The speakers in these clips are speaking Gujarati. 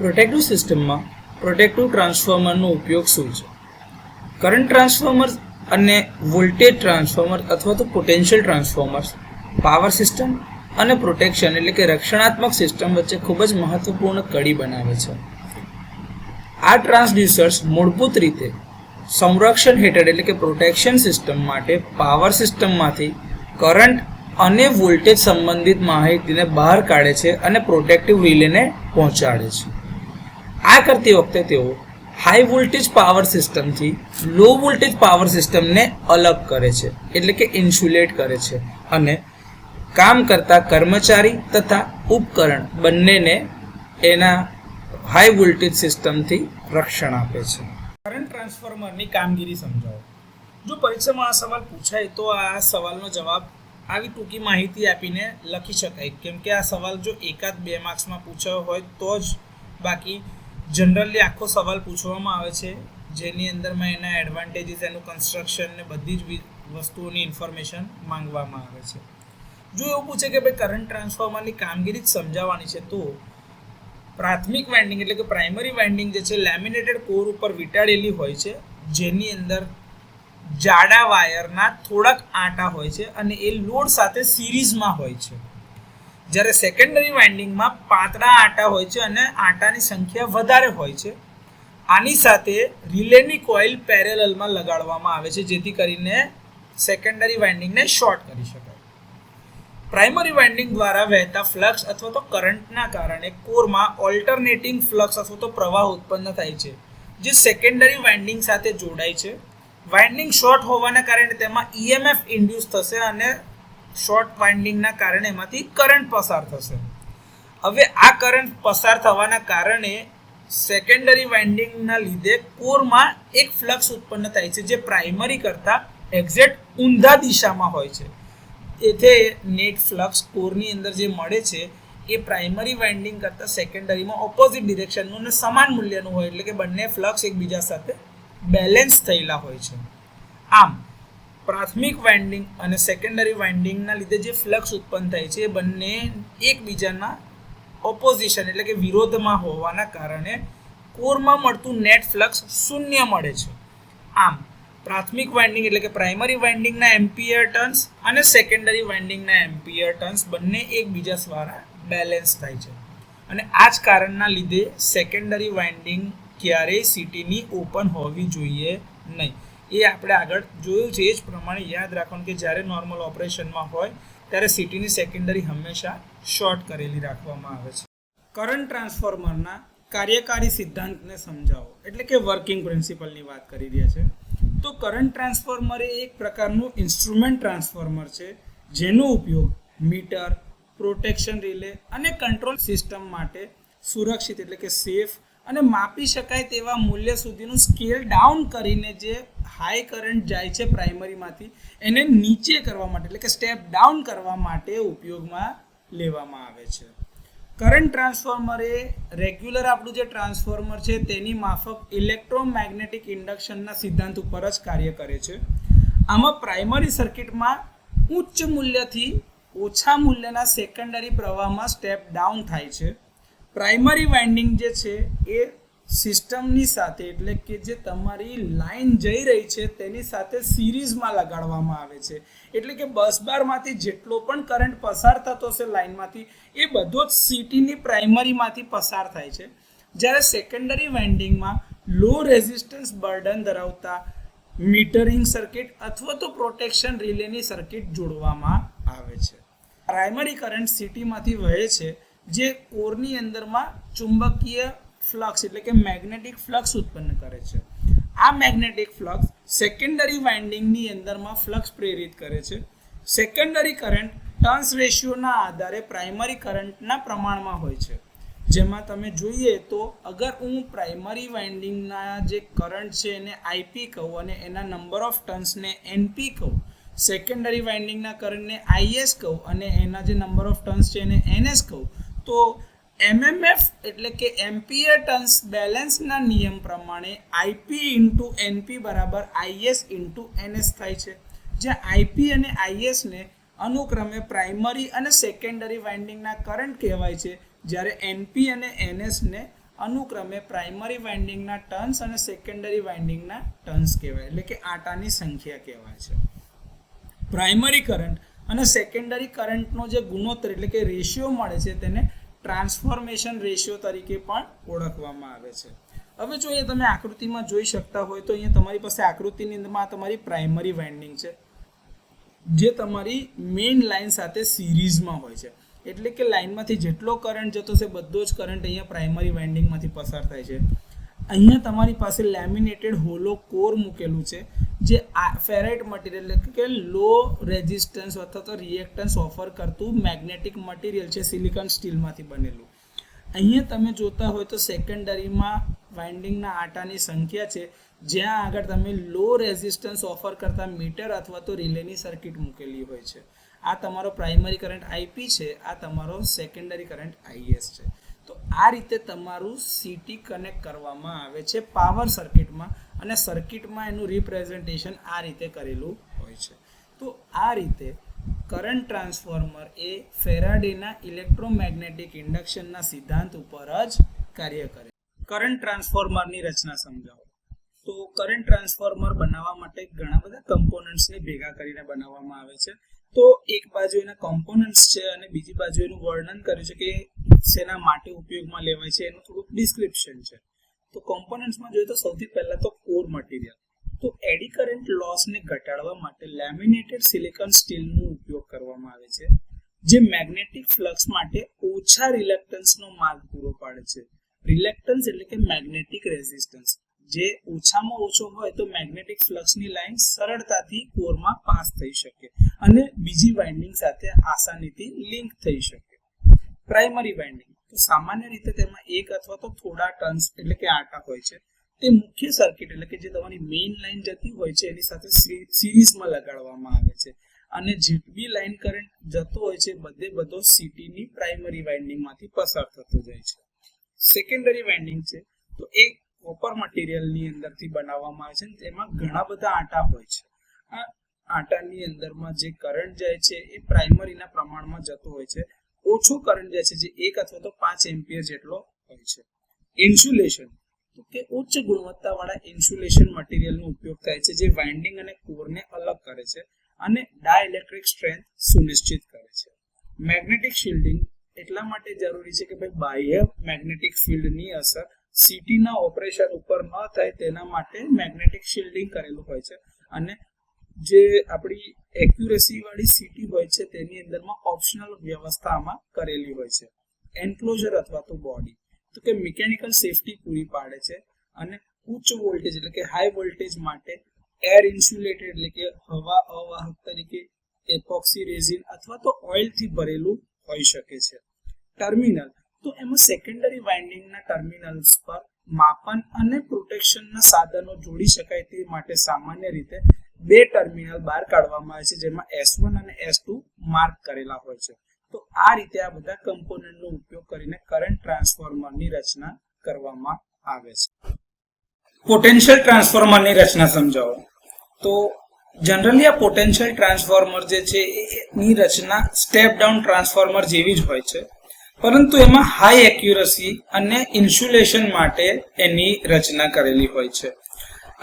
પ્રોટેક્ટિવ સિસ્ટમમાં પ્રોટેક્ટિવ ટ્રાન્સફોર્મરનો ઉપયોગ શું છે? કરંટ ટ્રાન્સફોર્મર અને વોલ્ટેજ ટ્રાન્સફોર્મર અથવા તો પોટેન્શિયલ ટ્રાન્સફોર્મર્સ પાવર સિસ્ટમ અને પ્રોટેક્શન એટલે કે રક્ષણાત્મક સિસ્ટમ વચ્ચે ખૂબ જ મહત્વપૂર્ણ કડી બનાવે છે. આ ટ્રાન્સડ્યુસર્સ મૂળભૂત રીતે સંરક્ષણ હેઠળ એટલે કે પ્રોટેક્શન સિસ્ટમ માટે પાવર સિસ્ટમમાંથી કરંટ અને વોલ્ટેજ સંબંધિત માહિતીને બહાર કાઢે છે અને પ્રોટેક્ટિવ રિલેને પહોંચાડે છે. આ કરતી વખતે તેઓ હાઈ વોલ્ટેજ પાવર સિસ્ટમથી લો વોલ્ટેજ પાવર સિસ્ટમને અલગ કરે છે એટલે કે ઇન્સ્યુલેટ કરે છે અને કામ કરતા કર્મચારી તથા ઉપકરણ બંનેને એના હાઈ વોલ્ટેજ સિસ્ટમથી રક્ષણ આપે છે. કરંટ ટ્રાન્સફોર્મરની કામગીરી સમજાવો. જો પરીક્ષામાં આ સવાલ પૂછાય તો આ સવાલનો જવાબ આવી ટૂંકી માહિતી આપીને લખી શકાય, કેમ કે આ સવાલ જો એકાદ 2 માર્ક્સમાં પૂછાયો હોય તો જ, બાકી જનરલી આખો સવાલ પૂછવામાં આવે છે જેની અંદરમાં એના એડવાન્ટેજીસ, એનું કન્સ્ટ્રક્શન ને બધી જ વસ્તુઓની ઇન્ફોર્મેશન માંગવામાં આવે છે. જો એવું પૂછે કે ભાઈ કરંટ ટ્રાન્સફોર્મરની કામગીરી જ સમજાવવાની છે તો પ્રાથમિક વાઇન્ડિંગ એટલે કે પ્રાઇમરી વાઇન્ડિંગ જે છે લેમિનેટેડ કોર ઉપર વીંટાળેલી હોય છે, જેની અંદર જાડા વાયરના થોડાક આંટા હોય છે અને એ લોડ સાથે સિરીઝમાં હોય છે. જ્યારે સેકન્ડરી વાઇન્ડિંગમાં પાતળા આંટા હોય છે અને આંટાની સંખ્યા વધારે હોય છે. આની સાથે રિલેની કોઇલ પેરેલલમાં લગાડવામાં આવે છે જેથી કરીને સેકન્ડરી વાઇન્ડિંગને શોર્ટ કરી શકાય. પ્રાઇમરી વાઇન્ડિંગ દ્વારા વહેતા ફ્લક્સ અથવા તો કરંટના કારણે કોરમાં ઓલ્ટરનેટિંગ ફ્લક્સ અથવા તો પ્રવાહ ઉત્પન્ન થાય છે જે સેકન્ડરી વાઇન્ડિંગ સાથે જોડાય છે. વાઇન્ડિંગ શોર્ટ હોવાના કારણે તેમાં EMF ઇન્ડ્યુસ થશે અને શોર્ટ વાઇન્ડિંગના કારણે એમાંથી કરંટ પસાર થશે. હવે આ કરંટ પસાર થવાના કારણે સેકન્ડરી વાઇન્ડિંગના લીધે કોરમાં એક ફ્લક્સ ઉત્પન્ન થાય છે જે પ્રાઇમરી કરતાં એક્ઝેક્ટ ઊંધા દિશામાં હોય છે. એટલે નેટ ફ્લક્સ કોરની અંદર જે મળે છે એ પ્રાઇમરી વાઇન્ડિંગ કરતાં સેકન્ડરીમાં ઓપોઝિટ ડિરેક્શનનું અને સમાન મૂલ્યનું હોય, એટલે કે બંને ફ્લક્સ એકબીજા સાથે બેલેન્સ થયેલા હોય છે. આમ પ્રાથમિક વાઇન્ડિંગ અને સેકન્ડરી વાઇન્ડિંગના લીધે જે ફ્લક્સ ઉત્પન્ન થાય છે એ બંને એકબીજાના ઓપોઝિશન એટલે કે વિરોધમાં હોવાના કારણે કોરમાં મળતું નેટ ફ્લક્સ શૂન્ય મળે છે. આમ પ્રાથમિક વાઇન્ડિંગ એટલે કે પ્રાઇમરી વાઇન્ડિંગના એમ્પિયર ટર્ન્સ અને સેકન્ડરી વાઇન્ડિંગના એમ્પિયર ટર્ન્સ બંને એકબીજા દ્વારા બેલેન્સ થાય છે અને આ જ કારણના લીધે સેકન્ડરી વાઇન્ડિંગ ક્યારેય સિટીની ઓપન હોવી જોઈએ નહીં. એ આપણે આગળ જોયું છે એ જ પ્રમાણે યાદ રાખવાનું કે જ્યારે નોર્મલ ઓપરેશનમાં હોય ત્યારે સિટીની સેકન્ડરી હંમેશા શોર્ટ કરેલી રાખવામાં આવે છે. કરંટ ટ્રાન્સફોર્મરના કાર્યકારી સિદ્ધાંતને સમજાવો એટલે કે વર્કિંગ પ્રિન્સિપલની વાત કરી રહ્યા છે. તો કરંટ ટ્રાન્સફોર્મર એ એક પ્રકારનું ઇન્સ્ટ્રુમેન્ટ ટ્રાન્સફોર્મર છે જેનો ઉપયોગ મીટર, પ્રોટેક્શન રિલે અને કંટ્રોલ સિસ્ટમ માટે સુરક્ષિત એટલે કે સેફ અને માપી શકાય તેવા મૂલ્ય સુધીનું સ્કેલ ડાઉન કરીને જે હાઈ કરંટ જાય છે પ્રાઇમરીમાંથી એને નીચે કરવા માટે એટલે કે સ્ટેપ ડાઉન કરવા માટે ઉપયોગમાં લેવામાં આવે છે. કરંટ ટ્રાન્સફોર્મર એ રેગ્યુલર આપણું જે ટ્રાન્સફોર્મર છે તેની માફક ઇલેક્ટ્રોમેગ્નેટિક ઇન્ડક્શનના સિદ્ધાંત ઉપર જ કાર્ય કરે છે. આમાં પ્રાઇમરી સર્કિટમાં ઉચ્ચ મૂલ્યથી ઓછા મૂલ્યના સેકન્ડરી પ્રવાહમાં સ્ટેપ ડાઉન થાય છે. પ્રાઇમરી વાઇન્ડિંગ જે છે એ સિસ્ટમની સાથે એટલે કે જે તમારી લાઈન જઈ રહી છે તેની સાથે સિરીઝમાં લગાડવામાં આવે છે. એટલે કે બસ બારમાંથી જેટલો પણ કરંટ પસાર થતો હશે લાઈનમાંથી એ બધો જ સિટીની પ્રાઇમરીમાંથી પસાર થાય છે. જ્યારે સેકન્ડરી વાઇન્ડિંગમાં લો રેઝિસ્ટન્સ બર્ડન ધરાવતા મીટરિંગ સર્કિટ અથવા તો પ્રોટેક્શન રિલેની સર્કિટ જોડવામાં આવે છે. પ્રાઇમરી કરંટ સિટીમાંથી વહે છે જે કોરની અંદરમાં ચુંબકીય ફ્લક્સ એટલે કે મેગ્નેટિક ફ્લક્સ ઉત્પન્ન કરે છે. આ મેગ્નેટિક ફ્લક્સ સેકન્ડરી વાઇન્ડિંગની અંદરમાં ફ્લક્સ પ્રેરિત કરે છે. સેકન્ડરી કરંટ ટર્ન્સ રેશિયોના આધારે પ્રાઇમરી કરંટના પ્રમાણમાં હોય છે. જેમાં તમે જોઈએ તો અગર હું પ્રાઇમરી વાઇન્ડિંગના જે કરંટ છે એને IP કહું અને એના નંબર ઓફ ટર્ન્સને NP કહું, સેકન્ડરી વાઇન્ડિંગના કરંટને IS કહું અને એના જે નંબર ઓફ ટર્ન્સ છે એને NS કહું, તો MMF એટલે કે એમ્પિયર ટર્ન્સ બેલેન્સના નિયમ પ્રમાણે IP ઇન્ટુ NP બરાબર IS ઇન્ટુ NS થાય છે. જ્યાં IP અને IS ને અનુક્રમે પ્રાઇમરી અને સેકન્ડરી વાઇન્ડિંગના કરંટ કહેવાય છે, જ્યારે NP અને NS ને અનુક્રમે પ્રાઇમરી વાઇન્ડિંગના ટર્ન્સ અને સેકન્ડરી વાઇન્ડિંગના ટર્ન્સ કહેવાય, એટલે કે આટાની સંખ્યા કહેવાય છે. પ્રાઇમરી કરંટ અને સેકન્ડરી કરંટનો જે ગુણોત્તર એટલે કે રેશિયો મળે છે તેને ટ્રાન્સફોર્મેશન રેશિયો તરીકે પણ ઓળખવામાં આવે છે. હવે જો અહીંયા તમે આકૃતિમાં જોઈ શકતા હોય તો અહીંયા તમારી પાસે આકૃતિની અંદરમાં તમારી પ્રાઇમરી વાઇન્ડિંગ છે જે તમારી મેઇન લાઇન સાથે સિરીઝમાં હોય છે, એટલે કે લાઇનમાંથી જેટલો કરંટ જતો છે બધો જ કરંટ અહીંયા પ્રાઇમરી વાઇન્ડિંગમાંથી પસાર થાય છે. અહીંયા તમારી પાસે લેમિનેટેડ હોલો કોર મૂકેલું છે જે ફેરાઇટ મટીરિયલ એટલે કે લો રેઝિસ્ટન્સ અથવા તો રિએક્ટન્સ ઓફર કરતું મેગ્નેટિક મટીરિયલ છે, સિલિકોન સ્ટીલમાંથી બનેલું. અહીંયા તમે જોતા હોય તો સેકન્ડરીમાં વાઇન્ડિંગના આટાની સંખ્યા છે જ્યાં આગળ તમે લો રેઝિસ્ટન્સ ઓફર કરતા મીટર અથવા તો રિલેની સર્કિટ મૂકેલી હોય છે. આ તમારો પ્રાઇમરી કરંટ આઈપી છે, આ તમારો સેકન્ડરી કરંટ આઈએસ છે. તો આ રીતે તમારું સીટી કનેક્ટ કરવામાં આવે છે પાવર સર્કિટમાં, અને સર્કિટમાં એનું રિપ્રેઝન્ટેશન આ રીતે કરેલું હોય છે. તો આ રીતે કરંટ ટ્રાન્સફોર્મર એ ફેરાડેના ઇલેક્ટ્રોમેગ્નેટિક ઇન્ડક્શનના સિદ્ધાંત ઉપર જ કાર્ય કરે. કરંટ ટ્રાન્સફોર્મરની રચના સમજાવો. તો કરંટ ટ્રાન્સફોર્મર બનાવવા માટે ઘણા બધા કમ્પોનન્ટ્સને ભેગા કરીને બનાવવામાં આવે છે. તો એક બાજુ એના કમ્પોનન્ટ્સ છે અને બીજી બાજુ એનું વર્ણન કર્યું છે કે શેના માટે ઉપયોગમાં લેવાય છે, એનું થોડુંક ડિસ્ક્રિપ્શન છે. તો કમ્પોનન્ટ્સમાં જોઈએ તો સૌથી પહેલા તો કોર મટીરિયલ. તો એડી કરંટ લોસને ઘટાડવા માટે લેમિનેટેડ સિલિકોન સ્ટીલનો ઉપયોગ કરવામાં આવે છે જે મેગ્નેટિક ફ્લક્સ માટે ઓછા રિલેક્ટન્સનો માર્ગ પૂરો પાડે છે. રિલેક્ટન્સ એટલે કે મેગ્નેટિક રેઝિસ્ટન્સ જે ઓછામાં ઓછો હોય તો મેગ્નેટિક ફ્લક્સની લાઇન સરળતાથી કોરમાં પાસ થઈ શકે અને બીજી વાઇન્ડિંગ સાથે આસાનીથી લિંક થઈ શકે. પ્રાઇમરી વાઇન્ડિંગ તો સામાન્ય રીતે તેમાં એક અથવા તો થોડા ટર્ન્સ એટલે કે આટા હોય છે. તે મુખ્ય સર્કિટ એટલે કે જે તમારી મેઇન લાઇન જતી હોય છે એની સાથે સિરીઝમાં લગાડવામાં આવે છે, અને જેટલી લાઇન કરંટ જતો હોય છે બધો સીટીની પ્રાઇમરી વાઇન્ડિંગમાંથી પસાર થતો જાય છે. સેકન્ડરી વાઇન્ડિંગ છે તો એ કોપર મટીરિયલની અંદરથી બનાવવામાં આવે છે, તેમાં ઘણા બધા આટા હોય છે. આ આટાની અંદરમાં જે કરંટ જાય છે એ પ્રાઇમરીના પ્રમાણમાં જતો હોય છે. ઓછો કરંટ જાય છે જે 1 અથવા તો 5 એમ્પિયર જેટલો હોય છે. ઇન્સ્યુલેશન તો કે ઉચ્ચ ગુણવત્તાવાળા ઇન્સ્યુલેશન મટીરિયલનો ઉપયોગ થાય છે જે વાઇન્ડિંગ અને કોરને અલગ કરે છે અને ડાઇલેક્ટ્રિક સ્ટ્રેન્થ સુનિશ્ચિત કરે છે. મેગ્નેટિક શિલ્ડિંગ એટલા માટે જરૂરી છે કે ભાઈ બાહ્ય મેગ્નેટિક ફિલ્ડની અસર સીટીના ઓપરેશન ઉપર ન થાય તેના માટે મેગ્નેટિક શિલ્ડિંગ કરેલું હોય છે, અને જે આપણી એક્યુરેસી વાળી સીટી હોય છે તેની અંદરમાં ઓપ્શનલ વ્યવસ્થા આમાં કરેલી હોય છે. એન્ક્લોઝર અથવા તો બોડી તો કે મિકેનિકલ સેફટી પૂરી પાડે છે, અને ઉચ્ચ વોલ્ટેજ એટલે કે હાઈ વોલ્ટેજ માટે એર ઇન્સ્યુલેટેડ એટલે કે હવા અવાહક તરીકે એપોક્સી રેઝિન અથવા તો ઓઇલથી ભરેલું હોઈ શકે છે. ટર્મિનલ તો એમાં સેકન્ડરી વાઇન્ડિંગના ટર્મિનલ્સ પર માપન અને પ્રોટેક્શનના સાધનો જોડી શકાય તે માટે સામાન્ય રીતે 2 ટર્મિનલ બહાર કાઢવામાં આવે છે જેમાં S1 અને S2 માર્ક કરેલા હોય છે. તો આ રીતે આ બધા કમ્પોનન્ટનો ઉપયોગ કરીને કરંટ ટ્રાન્સફોર્મરની રચના કરવામાં આવે છે. પોટેન્શિયલ ટ્રાન્સફોર્મરની રચના સમજાવો. તો જનરલી આ પોટેન્શિયલ ટ્રાન્સફોર્મર જે છે એની રચના સ્ટેપ ડાઉન ટ્રાન્સફોર્મર જેવી જ હોય છે, પરંતુ એમાં હાઈ એક્યુરસી અને ઇન્સ્યુલેશન માટે એની રચના કરેલી હોય છે.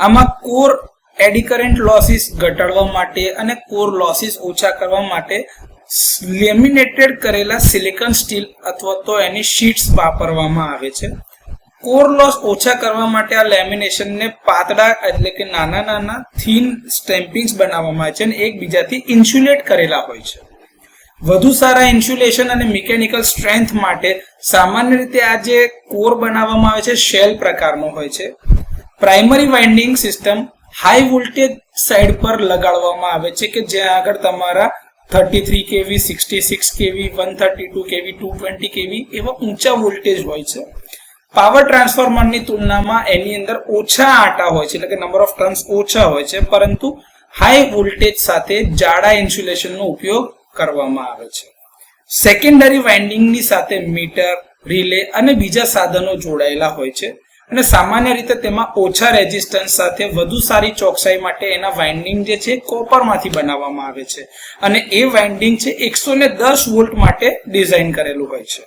આમાં કોર એડી કરંટ લોસીસ ઘટાડવા માટે અને કોર લોસીસ ઓછા કરવા માટે લેમિનેટેડ કરેલા સિલિકોન સ્ટીલ અથવા તો એની શીટ્સ વાપરવામાં આવે છે. કોર લોસ ઓછા કરવા માટે આ લેમિનેશનને પાતળા એટલે કે નાના થીન સ્ટેમ્પિંગ્સ બનાવવામાં આવે છે અને એકબીજાથી ઇન્સ્યુલેટ કરેલા હોય છે. વધુ સારા ઇન્સ્યુલેશન અને મિકેનિકલ સ્ટ્રેન્થ માટે સામાન્ય રીતે આ જે કોર બનાવવામાં આવે છે શેલ પ્રકારનો હોય છે. Primary winding system high voltage side પર લગાડવામાં આવે છે કે જ્યાં આગળ તમારા 33 kV, 66 kV, 132 kV, 220 kV એવા ઊંચા વોલ્ટેજ હોય છે. પાવર ટ્રાન્સફોર્મરની તુલનામાં એની અંદર ઓછા આટા હોય છે એટલે કે નંબર ઓફ ટર્ન્સ ઓછા હોય છે, પરંતુ હાઈ વોલ્ટેજ સાથે જાડા ઇન્સ્યુલેશનનો ઉપયોગ કરવામાં આવે છે. સેકન્ડરી વાઇન્ડિંગની સાથે મીટર, રિલે અને બીજા સાધનો જોડાયેલા હોય છે, અને સામાન્ય રીતે તેમાં ઓછા રેઝિસ્ટન્સ સાથે વધુ સારી ચોકસાઈ માટે એના વાઇન્ડિંગ જે છે કોપરમાંથી બનાવવામાં આવે છે, અને એ વાઇન્ડિંગ છે 110 વોલ્ટ માટે ડિઝાઇન કરેલું હોય છે.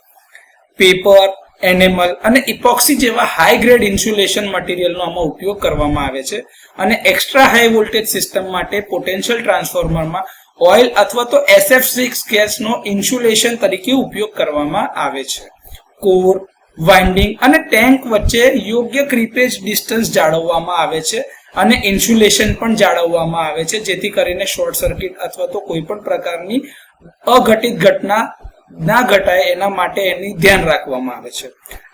પેપર, એનેમલ અને ઇપોક્સી જેવા હાઈ ગ્રેડ ઇન્સ્યુલેશન મટીરિયલનો આમાં ઉપયોગ કરવામાં આવે છે. અને એક્સ્ટ્રા હાઈ વોલ્ટેજ સિસ્ટમ માટે પોટેન્શિયલ ટ્રાન્સફોર્મરમાં ઓઇલ અથવા તો SF6 ગેસનો ઇન્સ્યુલેશન તરીકે ઉપયોગ કરવામાં આવે છે. કોર, વાઇન્ડિંગ અને ટેન્ક વચ્ચે યોગ્ય ક્રીપેજ ડિસ્ટન્સ જાળવવામાં આવે છે અને ઇન્સ્યુલેશન પણ જાળવવામાં આવે છે, જેથી કરીને શોર્ટ સર્કિટ અથવા તો કોઈ પણ પ્રકારની અઘટિત ઘટના ના ઘટાય એના માટે એની ધ્યાન રાખવામાં આવે છે.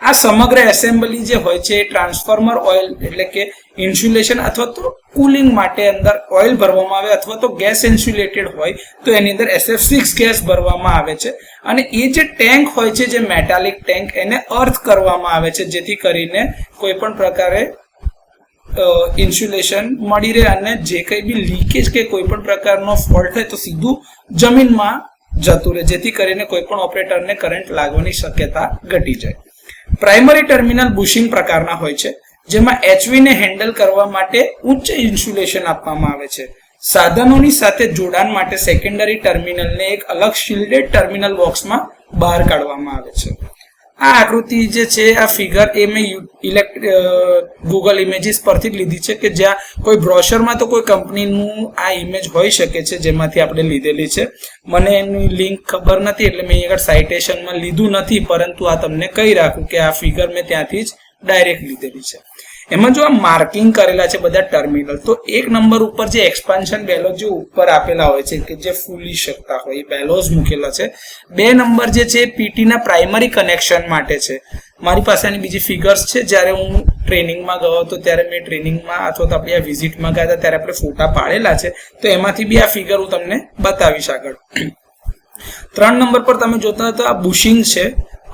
આ સમગ્ર એસેમ્બલી જે હોય છે એ ટ્રાન્સફોર્મર ઓઇલ એટલે કે ઇન્સ્યુલેશન અથવા તો કુલિંગ માટે અંદર ઓઇલ ભરવામાં આવે અથવા તો ગેસ ઇન્સ્યુલેટેડ હોય તો એની અંદર SF6 ગેસ ભરવામાં આવે છે. અને એ જે ટેન્ક હોય છે, જે મેટાલિક ટેન્ક, એને અર્થ કરવામાં આવે છે, જેથી કરીને કોઈ પણ પ્રકારે ઇન્સ્યુલેશન મળી રહે અને જે કંઈ બી લીકેજ કે કોઈ પણ પ્રકારનો ફોલ્ટ હોય તો સીધું જમીનમાં જતું રહે, જેથી કરીને કોઈ પણ ઓપરેટરને કરંટ લાગવાની શક્યતા ઘટી જાય. પ્રાઇમરી ટર્મિનલ બુશિંગ પ્રકારના હોય છે, જેમાં HV ને હેન્ડલ કરવા માટે ઉચ્ચ ઇન્સ્યુલેશન આપવામાં આવે છે. સાધનોની સાથે જોડાણ માટે સેકન્ડરી ટર્મિનલને એક અલગ શિલ્ડેડ ટર્મિનલ બોક્સમાં બહાર કાઢવામાં આવે છે. આ આકૃતિ જે છે, આ ફિગર એ મેં ગૂગલ ઇમેજીસ પરથી લીધી છે, કે જ્યાં કોઈ બ્રોશરમાં તો કોઈ કંપનીનું આ ઇમેજ હોઈ શકે છે જેમાંથી આપણે લીધેલી છે. મને એની લિંક ખબર નથી એટલે મેં આગળ સાઇટેશનમાં લીધું નથી, પરંતુ આ તમને કહી રાખું કે આ ફિગર મેં ત્યાંથી જ ડાયરેક્ટ લીધેલી છે. એમાં જો આ માર્કિંગ કરેલા છે બધા ટર્મિનલ, તો એક નંબર ઉપર જે એક્સપાન્શન બેલોઝ જે ઉપર આપેલા હોય છે કે જે ફૂલી શકતા હોય એ બેલોઝ મૂકેલા છે. 2 નંબર જે છે પીટીના પ્રાઇમરી કનેક્શન માટે છે. મારી પાસે આની બીજી ફિગર્સ છે. જ્યારે હું ટ્રેનિંગમાં ગયો હતો ત્યારે મેં ટ્રેનિંગમાં અથવા તો આપણે આ વિઝિટમાં ગયા હતા ત્યારે આપણે ફોટા પાડેલા છે, તો એમાંથી બી આ ફિગર હું તમને બતાવીશ આગળ. 3 નંબર પર તમે જોતા હતા આ બુશિંગ છે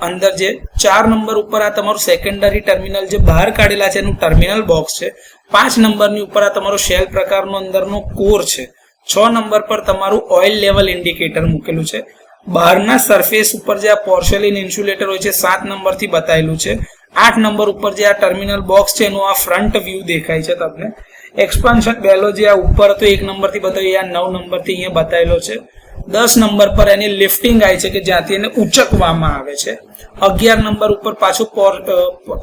અંદર. જે 4 નંબર ઉપર આ તમારું સેકન્ડરી ટર્મિનલ જે બહાર કાઢેલા છે એનું ટર્મિનલ બોક્સ છે. 5 નંબરની ઉપર આ તમારો શેલ પ્રકારનો અંદરનો કોર છે. 6 નંબર પર તમારું ઓઇલ લેવલ ઇન્ડિકેટર મૂકેલું છે. બહારના સરફેસ ઉપર જે આ પોર્સેલિન ઇન્સ્યુલેટર હોય છે 7 નંબરથી બતાવેલું છે. 8 નંબર ઉપર જે આ ટર્મિનલ બોક્સ છે એનો આ ફ્રન્ટ વ્યૂ દેખાય છે તમને. એક્સપાન્શન બેલો જે આ ઉપર હતો 1 નંબરથી બતાવ્યો, આ 9 નંબરથી અહીંયા બતાવેલો છે. 10 નંબર પર એની લિફ્ટિંગ આવી છે કે જ્યાંથી એને ઉંચકવામાં આવે છે. 11 નંબર ઉપર પાછું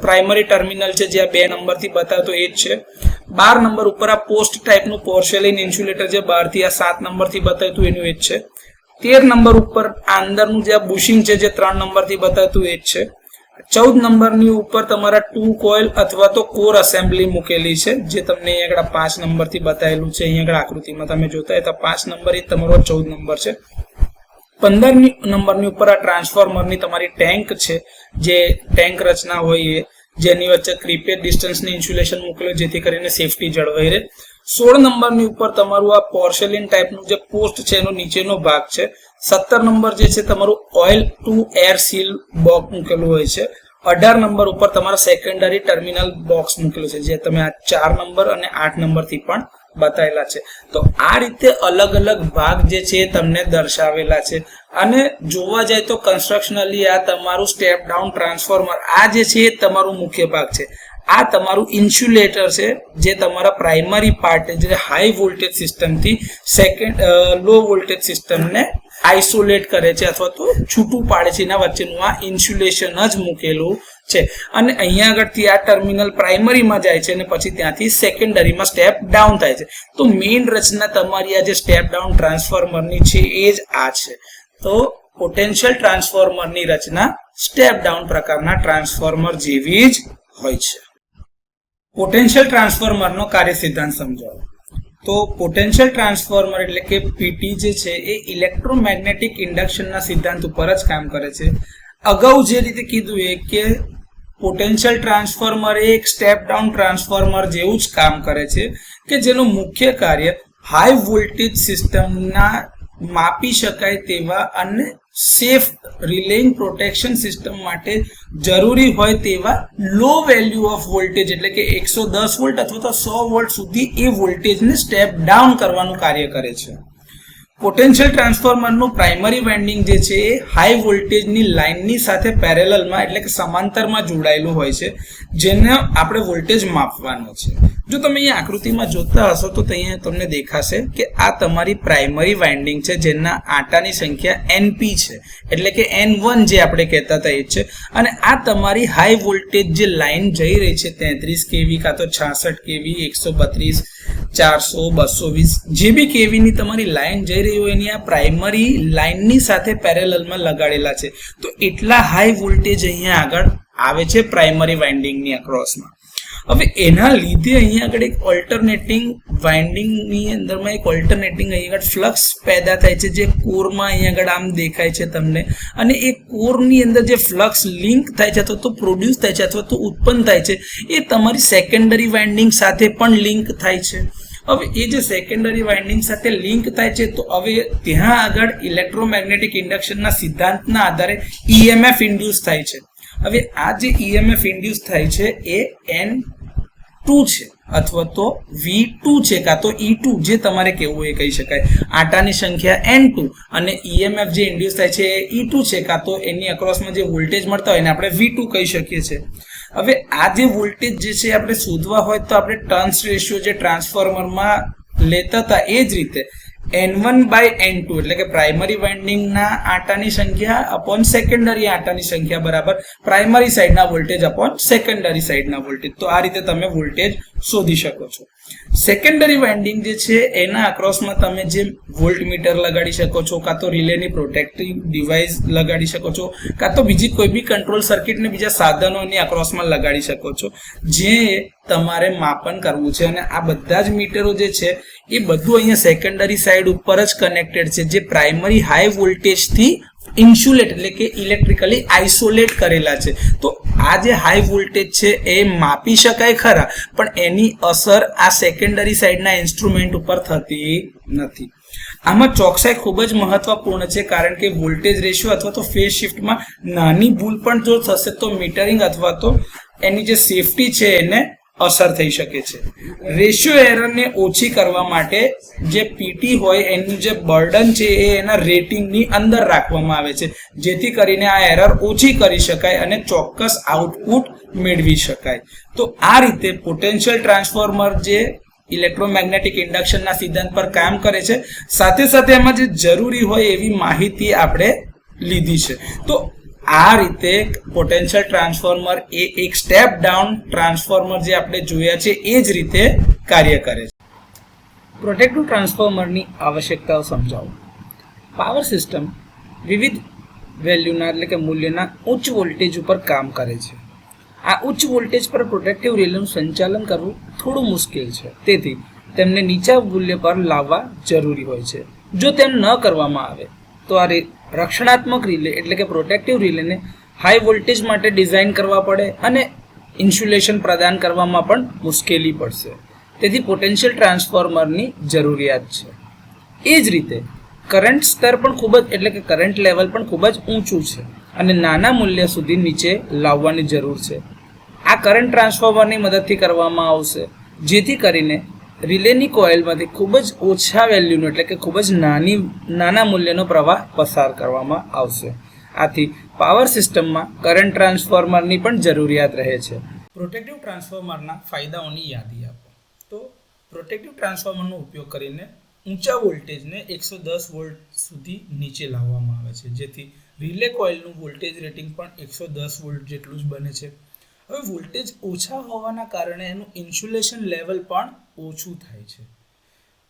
પ્રાઇમરી ટર્મિનલ છે જે આ 2 નંબરથી બતાવતો એ જ છે. 12 નંબર ઉપર આ પોસ્ટ ટાઈપનું પોર્સેલિન ઇન્સ્યુલેટર જે બહારથી આ 7 નંબરથી બતાવતું એનું એ જ છે. 13 નંબર ઉપર આ અંદરનું જે આ બુશિંગ છે જે 3 નંબરથી બતાવતું એ જ છે. 14 નંબરની ઉપર તમારા 2 કોઇલ અથવા તો કોર અસેમ્બલી મૂકેલી છે, જે તમને અહીં આગળ 5 નંબરથી બતાવેલું છે. અહીં આગળ આકૃતિમાં તમે જોતા હોય તો 5 નંબર એ તમારો 14 નંબર છે. 15 નંબરની ઉપર આ ટ્રાન્સફોર્મરની તમારી ટેન્ક છે, જે ટેન્ક રચના હોય એ, જેની વચ્ચે ક્રીપેજ ડિસ્ટન્સની ઇન્સ્યુલેશન મૂકેલું જેથી કરીને સેફટી જળવાઈ રહે. 16 નંબરની ઉપર તમારું આ પોર્સેલિન ટાઈપનું જે પોસ્ટ છે એનો નીચેનો ભાગ છે. 17 નંબર જે છે તમારું oil two air seal box મૂકેલું હોય છે. 18 નંબર ઉપર તમારા સેકન્ડરી ટર્મિનલ બોક્સ મૂકેલું છે, જે તમે આ 4 નંબર અને 8 નંબરથી પણ બતાવેલા છે. તો આ રીતે અલગ અલગ ભાગ જે છે તમને દર્શાવેલા છે. અને જોવા જાય તો કન્સ્ટ્રક્શનલી આ તમારું સ્ટેપ ડાઉન ટ્રાન્સફોર્મર આ જે છે એ તમારું મુખ્ય ભાગ છે. આ તમારું ઇન્સ્યુલેટર છે, જે તમારા પ્રાઇમરી પાર્ટ જે હાઈ વોલ્ટેજ સિસ્ટમથી લો વોલ્ટેજ સિસ્ટમને આઇસોલેટ કરે છે અથવા તો છૂટું પાડે છે. એના વચ્ચેનું આ ઇન્સ્યુલેશન જ મૂકેલું છે. અને અહીંયા આગળથી આ ટર્મિનલ પ્રાઇમરીમાં જાય છે અને પછી ત્યાંથી સેકન્ડરીમાં સ્ટેપ ડાઉન થાય છે. તો મેઇન રચના તમારી આ જે સ્ટેપ ડાઉન ટ્રાન્સફોર્મરની છે એ જ આ છે. તો પોટેન્શિયલ ટ્રાન્સફોર્મરની રચના સ્ટેપ ડાઉન પ્રકારના ટ્રાન્સફોર્મર જેવી જ હોય છે. પોટેન્શિયલ ટ્રાન્સફોર્મરનો કાર્ય સિદ્ધાંત સમજાવો. તો પોટેન્શિયલ ટ્રાન્સફોર્મર એટલે કે પીટી જે છે એ ઇલેક્ટ્રોમેગ્નેટિક ઇન્ડક્શનના સિદ્ધાંત ઉપર જ કામ કરે છે. અગાઉ જે રીતે કીધું એ કે પોટેન્શિયલ ટ્રાન્સફોર્મર એ એક સ્ટેપ ડાઉન ટ્રાન્સફોર્મર જેવું જ કામ કરે છે, કે જેનું મુખ્ય કાર્ય હાઈ વોલ્ટેજ સિસ્ટમના માપી શકાય તેવા અને સેફ રિલેઇંગ પ્રોટેક્શન સિસ્ટમ માટે જરૂરી હોય તેવા લો વેલ્યુ ઓફ વોલ્ટેજ એટલે કે 110 વોલ્ટ અથવા તો 100 વોલ્ટ સુધી એ વોલ્ટેજને સ્ટેપ ડાઉન કરવાનું કાર્ય કરે છે. પોટેન્શિયલ ટ્રાન્સફોર્મરનું પ્રાઇમરી વાઇન્ડિંગ જે છે એ હાઈ વોલ્ટેજની લાઇનની સાથે પેરેલલમાં એટલે કે સમાંતરમાં જોડાયેલું હોય છે, જેને આપણે વોલ્ટેજ માપવાનો છે. જો તમે અહીંયા આકૃતિમાં જોતા હશો તો અહીંયા તમને દેખાશે કે આ તમારી પ્રાઇમરી વાઇન્ડિંગ છે, જેના આટાની સંખ્યા NP છે, એટલે કે N1 જે આપણે કહેતા હતા એ છે. અને આ તમારી હાઈ વોલ્ટેજ જે લાઇન જઈ રહી છે 33 kV કાં તો 66 kV 132 400 220 જે બી કેવીની તમારી લાઇન જઈ રહી હોય એની આ પ્રાઇમરી લાઇનની સાથે પેરેલલમાં લગાડેલા છે. તો એટલા હાઈ વોલ્ટેજ અહીંયા આગળ આવે છે પ્રાઇમરી વાઇન્ડિંગની અક્રોસમાં. હવે એના લીધે અહીંયા આગળ એક ઓલ્ટરનેટિંગ વાઇન્ડિંગની અંદરમાં એક ઓલ્ટરનેટિંગ અહીંયા આગળ ફ્લક્સ પેદા થાય છે, જે કોરમાં અહીંયા આગળ આમ દેખાય છે તમને. અને એ કોરની અંદર જે ફ્લક્સ લિંક થાય છે અથવા તો પ્રોડ્યુસ થાય છે અથવા તો ઉત્પન્ન થાય છે એ તમારી સેકન્ડરી વાઇન્ડિંગ સાથે પણ લિંક થાય છે. હવે એ જે સેકન્ડરી વાઇન્ડિંગ સાથે લિંક થાય છે તો હવે ત્યાં આગળ ઇલેક્ટ્રોમેગ્નેટિક ઇન્ડક્શનના સિદ્ધાંતના આધારે EMF ઇન્ડ્યુસ થાય છે. હવે આ જે EMF ઇન્ડ્યુસ થાય છે એ N2 છે અથવા તો V2 છે કાં તો E2 જે તમારે કહેવું એ કહી શકાય. આટાની સંખ્યા N2 અને EMF જે ઇન્ડ્યુસ થાય છે એ E2 છે કાં તો એની અક્રોસમાં જે વોલ્ટેજ મળતા હોય એને આપણે V2 કહી શકીએ છીએ. હવે આ જે વોલ્ટેજ જે છે આપણે શોધવા હોય તો આપણે ટર્ન્સ રેશિયો જે ટ્રાન્સફોર્મરમાં લેતા હતા એ જ રીતે N1/N2 એટલે કે પ્રાઇમરી વાઇન્ડિંગના આટાની સંખ્યા અપોન સેકન્ડરી આટાની સંખ્યા બરાબર પ્રાઇમરી સાઈડના વોલ્ટેજ અપોન સેકન્ડરી સાઈડના વોલ્ટેજ. તો આ રીતે તમે વોલ્ટેજ શોધી શકો છો. સેકન્ડરી વાઇન્ડિંગ જે છે એના અક્રોસમાં તમે જે વોલ્ટમીટર લગાડી શકો છો, કાં તો રિલેની પ્રોટેક્ટિવ ડિવાઇસ લગાડી શકો છો, કાં તો બીજી કોઈ બી કંટ્રોલ સર્કિટ ને બીજા સાધનોની અક્રોસમાં લગાડી શકો છો જે તમારે માપન કરવું છે. અને આ બધા જ મીટરો જે છે એ બધું અહીંયા સેકન્ડરી સાઈડ ઉપર જ કનેક્ટેડ છે, જે પ્રાઇમરી હાઈ વોલ્ટેજથી ઇન્સ્યુલેટ એટલે કે ઇલેક્ટ્રિકલી આઇસોલેટ કરેલા છે. તો આ જે હાઈ વોલ્ટેજ છે એ માપી શકાય ખરા, પણ એની અસર આ સેકન્ડરી સાઈડના ઇન્સ્ટ્રુમેન્ટ ઉપર થતી નથી. આમાં ચોકસાઈ ખૂબ જ મહત્વપૂર્ણ છે, કારણ કે વોલ્ટેજ રેશિયો અથવા તો ફેઝ શિફ્ટમાં નાની ભૂલ પણ જો થશે તો મીટરિંગ અથવા તો એની જે સેફટી છે એને અસર થઈ શકે છે. રેશિયો એરરને ઓછી કરવા માટે જે PT હોય એનું જે બર્ડન છે એ એના રેટિંગની અંદર રાખવામાં આવે છે, જેથી કરીને આ એરર ઓછી કરી શકાય અને ચોક્કસ આઉટપુટ મેળવી શકાય. તો આ રીતે પોટેન્શિયલ ટ્રાન્સફોર્મર જે ઇલેક્ટ્રોમેગ્નેટિક ઇન્ડક્શનના સિદ્ધાંત પર કામ કરે છે, સાથે સાથે એમાં જે જરૂરી હોય એવી માહિતી આપણે લીધી છે. તો આ રીતે પોટેન્શિયલ ટ્રાન્સફોર્મર એ એક સ્ટેપ ડાઉન ટ્રાન્સફોર્મર જે આપણે જોયા છે એ જ રીતે કાર્ય કરે છે. પ્રોટેક્ટિવ ટ્રાન્સફોર્મરની આવશ્યકતાઓ સમજાવો. પાવર સિસ્ટમ વિવિધ વેલ્યુના એટલે કે મૂલ્યના ઉચ્ચ વોલ્ટેજ ઉપર કામ કરે છે. આ ઉચ્ચ વોલ્ટેજ પર પ્રોટેક્ટિવ રિલેનું સંચાલન કરવું થોડું મુશ્કેલ છે, તેથી તેમને નીચા મૂલ્ય પર લાવવા જરૂરી હોય છે. જો તેમ ન કરવામાં આવે તો આ રક્ષણાત્મક રિલે એટલે કે પ્રોટેક્ટિવ રિલેને હાઈ વોલ્ટેજ માટે ડિઝાઇન કરવા પડે અને ઇન્સ્યુલેશન પ્રદાન કરવામાં પણ મુશ્કેલી પડશે. તેથી પોટેન્શિયલ ટ્રાન્સફોર્મરની જરૂરિયાત છે. એ જ રીતે કરંટ સ્તર પણ ખૂબ જ એટલે કે કરંટ લેવલ પણ ખૂબ જ ઊંચું છે અને નાના મૂલ્ય સુધી નીચે લાવવાની જરૂર છે. આ કરંટ ટ્રાન્સફોર્મરની મદદથી કરવામાં આવશે, જેથી કરીને રિલેની કોઇલમાંથી ખૂબ જ ઓછા વેલ્યુનો એટલે કે ખૂબ જ નાના મૂલ્યનો પ્રવાહ પસાર કરવામાં આવશે. આથી પાવર સિસ્ટમમાં કરંટ ટ્રાન્સફોર્મરની પણ જરૂરિયાત રહે છે. પ્રોટેક્ટિવ ટ્રાન્સફોર્મરના ફાયદાઓની યાદી આપો. તો પ્રોટેક્ટિવ ટ્રાન્સફોર્મરનો ઉપયોગ કરીને ઊંચા વોલ્ટેજને 110 વોલ્ટ સુધી નીચે લાવવામાં આવે છે, જેથી રિલે કોઇલનું વોલ્ટેજ રેટિંગ પણ 110 વોલ્ટ જેટલું જ બને છે. હવે વોલ્ટેજ ઓછા હોવાના કારણે એનું ઇન્સ્યુલેશન લેવલ પણ ઓછું થાય છે.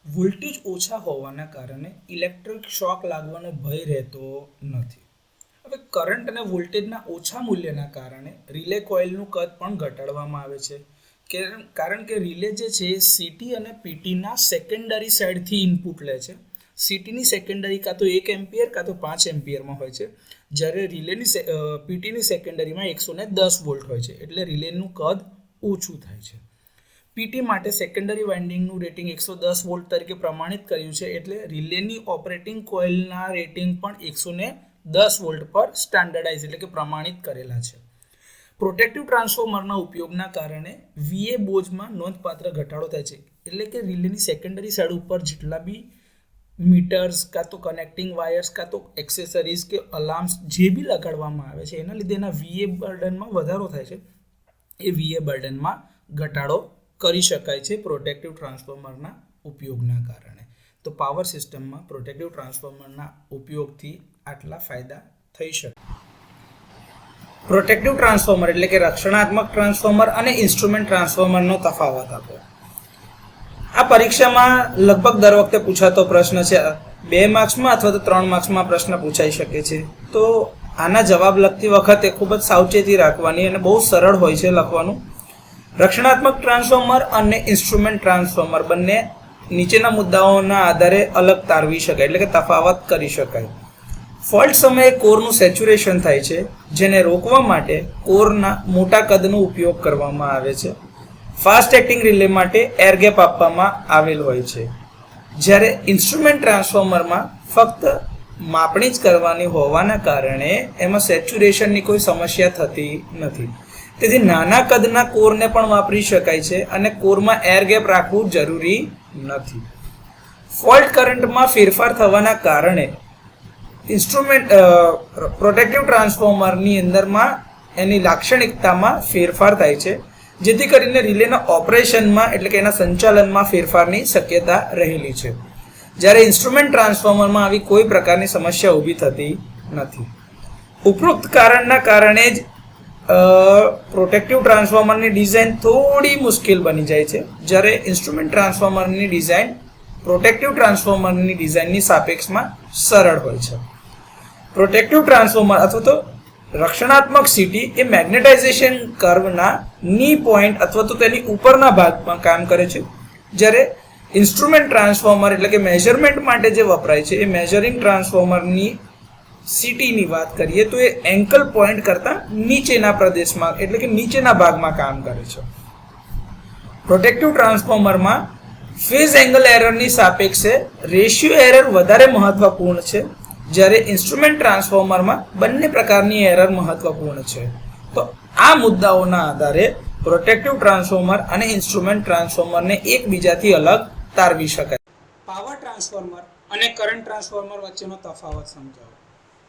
વોલ્ટેજ ઓછા હોવાના કારણે ઇલેક્ટ્રિક શોક લાગવાનો ભય રહેતો નથી. હવે કરંટ અને વોલ્ટેજના ઓછા મૂલ્યના કારણે રિલે કોઇલનું કદ પણ ઘટાડવામાં આવે છે, કારણ કે રિલે જે છે એ CT અને PTના સેકન્ડરી સાઈડથી ઇનપુટ લે છે. CTની સેકન્ડરી કાં તો 1 એમ્પિયર કાં તો 5 એમ્પિયરમાં હોય છે, જ્યારે રિલેની PTની સેકન્ડરીમાં 110 વોલ્ટ હોય છે, એટલે રિલેનું કદ ઓછું થાય છે. PT માટે સેકન્ડરી વાઇન્ડિંગનું રેટિંગ 110 વોલ્ટ તરીકે પ્રમાણિત કર્યું છે, એટલે રિલેની ઓપરેટિંગ કોઇલના રેટિંગ પણ 110 વોલ્ટ પર સ્ટાન્ડર્ડાઇઝ એટલે કે પ્રમાણિત કરેલા છે. પ્રોટેક્ટિવ ટ્રાન્સફોર્મરના ઉપયોગના કારણે VA બોજમાં નોંધપાત્ર ઘટાડો થાય છે, એટલે કે રિલેની સેકન્ડરી સાઈડ ઉપર જેટલા બી મીટર્સ કાં તો કનેક્ટિંગ વાયર્સ કાં તો એક્સેસરીઝ કે અલાર્મ્સ જે બી લગાડવામાં આવે છે એના લીધે એના વીએ બર્ડનમાં વધારો થાય છે. એ વીએ બર્ડનમાં ઘટાડો કરી શકાય છે પ્રોટેક્ટિવ ટ્રાન્સફોર્મરના ઉપયોગના કારણે. તો પાવર સિસ્ટમમાં પ્રોટેક્ટિવ ટ્રાન્સફોર્મરના ઉપયોગથી આટલા ફાયદા થઈ શકે. પ્રોટેક્ટિવ ટ્રાન્સફોર્મર એટલે કે રક્ષણાત્મક ટ્રાન્સફોર્મર અને ઇન્સ્ટ્રુમેન્ટ ટ્રાન્સફોર્મરનો તફાવત આપો. આ પરીક્ષામાં લગભગ દર વખતે પૂછાતો પ્રશ્ન છે. 2 માર્ક્સમાં અથવા તો 3 માર્ક્સમાં પ્રશ્ન પૂછાઈ શકે છે. તો આના જવાબ લખતી વખતે ખૂબ જ સાવચેતી રાખવાની અને બહુ સરળ હોય છે લખવાનું. રક્ષણાત્મક ટ્રાન્સફોર્મર અને ઇન્સ્ટ્રુમેન્ટ ટ્રાન્સફોર્મર બંને નીચેના મુદ્દાઓના આધારે અલગ તારવી શકાય એટલે કે તફાવત કરી શકાય. ફોલ્ટ સમયે કોરનું સેચ્યુરેશન થાય છે, જેને રોકવા માટે કોરના મોટા કદનો ઉપયોગ કરવામાં આવે છે. ફાસ્ટ એક્ટિંગ રિલે માટે એર ગેપ આપવામાં આવેલ હોય છે. જ્યારે ઇન્સ્ટ્રુમેન્ટ ટ્રાન્સફોર્મરમાં ફક્ત માપણી જ કરવાની હોવાના કારણે એમાં સેચ્યુરેશનની કોઈ સમસ્યા થતી નથી. તેથી નાના કદના કોરને પણ વાપરી શકાય છે અને કોરમાં એર ગેપ રાખવું જરૂરી નથી. ફોલ્ટ કરંટમાં ફેરફાર થવાના કારણે ઇન્સ્ટ્રુમેન્ટ પ્રોટેક્ટિવ ટ્રાન્સફોર્મરની અંદરમાં એની લાક્ષણિકતામાં ફેરફાર થાય છે, જેથી કરીને રિલેના ઓપરેશનમાં એટલે કે એના સંચાલનમાં ફેરફારની શક્યતા રહેલી છે. જ્યારે ઇન્સ્ટ્રુમેન્ટ ટ્રાન્સફોર્મરમાં આવી કોઈ પ્રકારની સમસ્યા ઊભી થતી નથી. ઉપરોક્ત કારણના કારણે જ પ્રોટેક્ટિવ ટ્રાન્સફોર્મરની ડિઝાઇન થોડી મુશ્કેલ બની જાય છે, જ્યારે ઇન્સ્ટ્રુમેન્ટ ટ્રાન્સફોર્મરની ડિઝાઇન પ્રોટેક્ટિવ ટ્રાન્સફોર્મરની ડિઝાઇનની સાપેક્ષમાં સરળ હોય છે. પ્રોટેક્ટિવ ટ્રાન્સફોર્મર અથવા તો રક્ષણાત્મક સીટી એ મેગ્નેટાઇઝેશન કર્વના ની પોઈન્ટ અથવા તો તેની ઉપરના ભાગમાં કામ કરે છે, જ્યારે ઇન્સ્ટ્રુમેન્ટ ટ્રાન્સફોર્મર એટલે કે મેઝરમેન્ટ માટે જે વપરાય છે એ મેઝરિંગ ટ્રાન્સફોર્મરની સીટીની વાત કરીએ તો એ એન્કલ પોઈન્ટ કરતાં નીચેના પ્રદેશમાં એટલે કે નીચેના ભાગમાં કામ કરે છે. પ્રોટેક્ટિવ ટ્રાન્સફોર્મરમાં ફેઝ એંગલ એરરની સાપેક્ષે રેશિયો એરર વધારે મહત્વપૂર્ણ છે, જ્યારે ઇન્સ્ટ્રુમેન્ટ ટ્રાન્સફોર્મરમાં બંને પ્રકારની એરર મહત્વપૂર્ણ છે. તો આ મુદ્દાઓના આધારે પ્રોટેક્ટિવ ટ્રાન્સફોર્મર અને ઇન્સ્ટ્રુમેન્ટ ટ્રાન્સફોર્મરને એકબીજાથી અલગ તારવી શકાય. પાવર ટ્રાન્સફોર્મર અને કરંટ ટ્રાન્સફોર્મર વચ્ચેનો તફાવત સમજાવો.